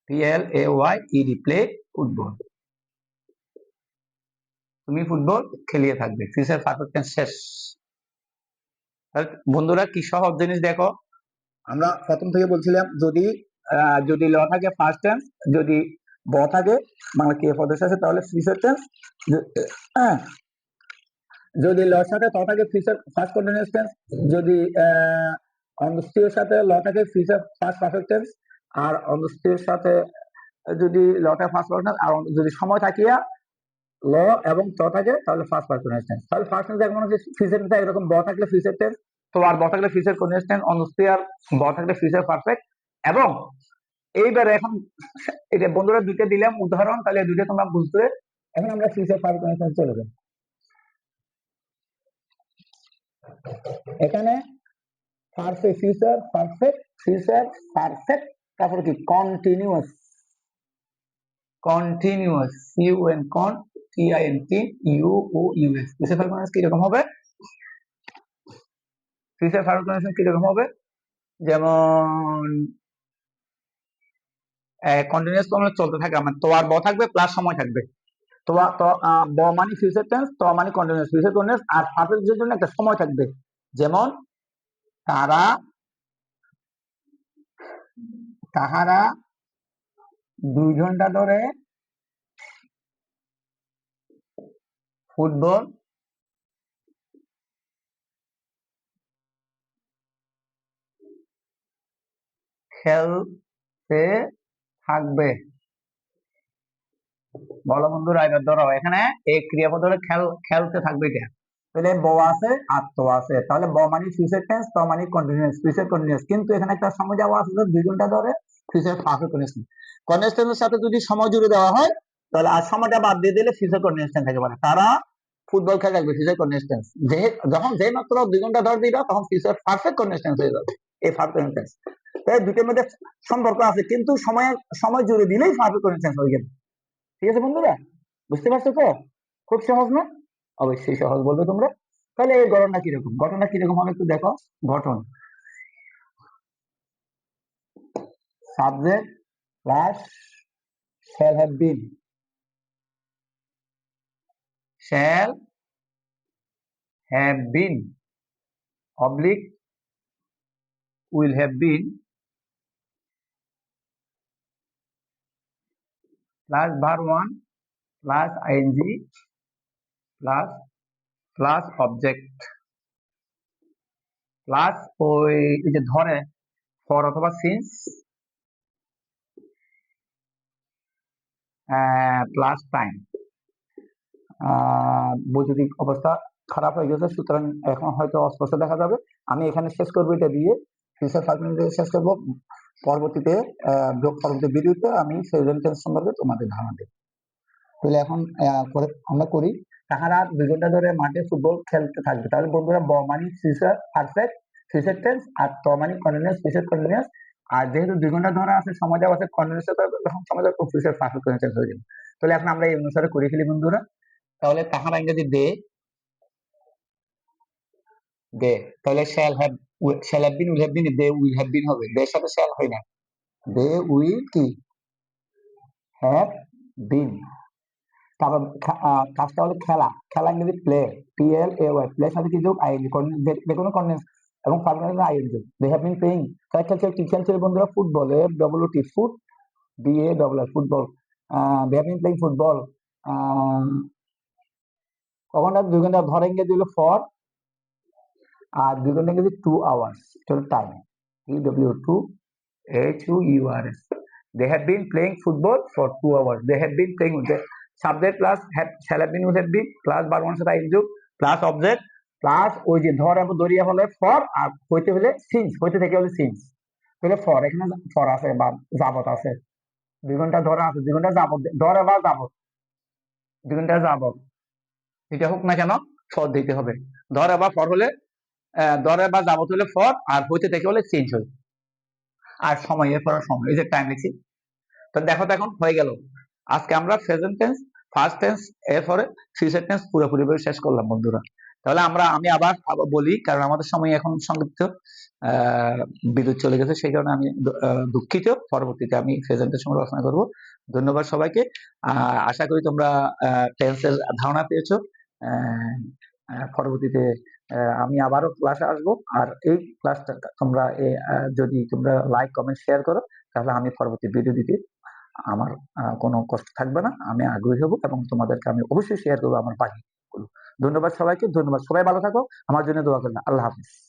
P-L-A-Y-E-D, প্লে ফুটবল, তুমি ফুটবল খেলিয়ে থাকবে, ফিউচার পারফেক্ট টেন্স শেষ। বন্ধুরা কি সহজ জিনিস দেখো, আমরা প্রথম থেকে বলছিলাম, যদি যদি ল থাকে ফার্স্ট টেন্স, যদি ব থাকে বাংলা ক্রিয়া পদের সাথে তাহলে ফিউচার টেন্স। হ্যাঁ, যদি লর সাথে ত থাকে ফিউচার ফার্স্ট কন্টিনিউয়াস টেন্স, যদি অন্ত্যেষ্টির সাথে ল থাকে ফিউচার ফার্স্ট পারফেক্ট টেন্স, আর অন্ত্যেষ্টির সাথে যদি লটা ফার্স্ট পারফেক্ট, আর যদি সময় থাকিয়া ল এবং ত থাকে তাহলে ফার্স্ট পারফেক্ট টেন্স। তাহলে ফার্স্ট টেন্স এখন হচ্ছে ফিউচার টেন্স, এরকম ব থাকলে ফিউচার টেন্স, তো আর ব থাকলে ফিউচার কন্টিনিউয়াস টেন্স, অন্ত্যেষ্টি আর ব থাকলে ফিউচার পারফেক্ট। এবং এইবারে এখন এটা বন্ধুরা দুইটা দিলাম উদাহরণ, তাহলে দুইটা তোমরা বুঝবে। এখন আমরা ফিউচার পারফেক্ট টেন্স চলে যাই। এখানে perfect, future perfect, future perfect, তারপরে কি continuous, continuous, U N con T I N T U O U S. Future perfect কি রকম হবে? ফিউচার পারফেক্ট কি রকম হবে? যেমন কন্টিনিউয়াস তো চলতে থাকে, আমার তো আর ব থাকবে প্লাস সময় থাকবে, তো ব মানে ফিউচার টেন্স, তো মানে কন্টিনিউয়াস, ফিউচার কন্টিনিউয়াস, আর পারফেক্টের জন্য একটা সময় থাকবে। যেমন তাহারা 2 ঘন্টা ধরে ফুটবল খেলতে থাকবে। বলো বন্ধুরা, এবার ধরো এখানে এই ক্রিয়াপদ হলে খেলতে থাকবে, এটা তাহলে ব আছে আর তো আছে, তাহলে ব মানে ফিউচার টেন্স, তো মানে কন্টিনিউয়াস, ফিউচার কন্টিনিউয়াস। কিন্তু এখানে একটা সময় দেওয়া আছে 2 ঘন্টা ধরে ফিউচার পারফেক্ট কন্টিনিউয়াস। কন্টিনিউয়াস টেন্সের সাথে যদি সময় জুড়ে দেওয়া হয় তাহলে আর সময়টা বাদ দিয়ে দিলে ফিউচার কন্টিনিউয়াস টেন্স থাকে। মানে তারা ফুটবল খেলে থাকবে, ফিউচার কন্টিনিউয়াস টেন্স। যখন যে মাত্র 2 ঘন্টা ধরে দিবা তখন ফিউচার পারফেক্ট কন্টিনিউয়াস টেন্স হয়ে যাবে, এই পারফেক্ট টেন্স। তাই দুটোর মধ্যে সম্পর্ক আছে, কিন্তু সময় জুড়ে দিলেই পারফেক্ট কন্টিনিউয়াস টেন্স হয়ে যাবে। ঠিক আছে বন্ধুরা, বুঝতে পারছো তো? খুব সহজ না? অবশ্যই সহজ বলবে তোমরা। তাহলে এই গঠনটা কিরকম, গঠনটা কিরকম হবে একটু দেখো। গঠন subject plus shall have been, shall have been oblique will have been plus verb 1 plus ing plus object plus ওই যে ধরে ফর অথবা সিন্স প্লাস টাইম। বৈদ্যুতিক অবস্থা খারাপ হয়ে গেছে, সুতরাং এখন হয়তো অস্পষ্ট দেখা যাবে। আমি এখানে শেষ করবো, এটা দিয়ে ফিউচার পারফেক্ট শেষ করবো। পরবর্তীতে পরবর্তী ভিডিওতে আমি প্রেজেন্ট টেন্স সম্পর্কে তোমাদের ধারণা দেব। তাহলে এখন আমরা করি, তাহারা 2 ঘন্টা ধরে মাঠে ফুটবল খেলতে থাকবে। তাহলে বন্ধুরা ব মানে ফিউচার পারফেক্ট, ফিউচার টেন্স, আর ত মানে কন্টিনিউয়াস, ফিউচার কন্টিনিউয়াস। আর যেহেতু 2 ঘন্টা ধরে আছে, সময় দেওয়া আছে কন্টিনিউয়াস, তখন সময় দেওয়া ফিউচার পারফেক্ট টেন্স হয়ে যাবে। তাহলে এখন আমরা এই অনুসারে করে ফেলি বন্ধুরা। তাহলে তাহারা ইংরেজি দে, তাহলে shall have been will have been, they will have been হবে, দের সাথে shall হয় না, they will কি have been। তারপর কাজটা হলো খেলা, খেলা ইংরেজি প্লে, PLAY, প্লে সাথে কি যোগ আইএনজি, যে কোনো কন্টেন্স এবং permanent ING. They have been playing, খেলছে কি খেলছে বন্ধুরা, football, FWT foot, BALL football. They have been playing football. কখনটা 2 ঘন্টা ধরে ইংরেজি হলো ফর, আর 2 ঘন্টা ইংরেজি 2 আওয়ার্স, এটা হলো time, TWHUEURS। They have been playing football for 2 hours. They have been playing with the subject plus shall have been will have been plus verb one সাথে ing plus object plus ওই যে ধর এবং দরিয়া হলে for, আর হইতে হলে since, হইতে থেকে হলে since। তাহলে for, এখানে for আছে বা যাবত আছে, 2 ঘন্টা ধরে আছে, 2 ঘন্টা যাবত, ধরে বা যাবত, 2 ঘন্টা যাবত, এটা হোক না কেন for দিতে হবে। ধরে বা for হলে ধরে বা যাবত হলে for, আর হইতে থেকে হলে since হয়, আর সময় এর পর সময়, এই যে টাইম লিখছি। তো দেখো তো এখন হয়ে গেল। আজকে আমরা প্রেজেন্ট টেন্স, ফার্স্ট টেন্স, এরপরে ফিউচার টেন্স পুরোপুরি শেষ করলাম বন্ধুরা। তাহলে আমি আবার বলি, কারণ আমাদের সময় এখন সংক্ষিপ্ত, বিদ্যুৎ চলে গেছে, সেই কারণে আমি দুঃখিত। পরবর্তীতে আমি প্রেজেন্ট টেন্স সম্পর্কে আলোচনা করবো। ধন্যবাদ সবাইকে। আশা করি তোমরা টেন্সের ধারণা পেয়েছো। পরবর্তীতে আমি আবারও ক্লাসে আসবো। আর এই ক্লাসটা তোমরা যদি তোমরা লাইক কমেন্ট শেয়ার করো, তাহলে আমি পরবর্তী ভিডিও দিতে আমার কোনো কষ্ট থাকবে না, আমি আগ্রহী হব এবং তোমাদেরকে আমি অবশ্যই শেয়ার করবো আমার বাকিগুলো। ধন্যবাদ সবাইকে, ধন্যবাদ, সবাই ভালো থাকো, আমার জন্য দোয়া করবেন। আল্লাহ হাফিজ।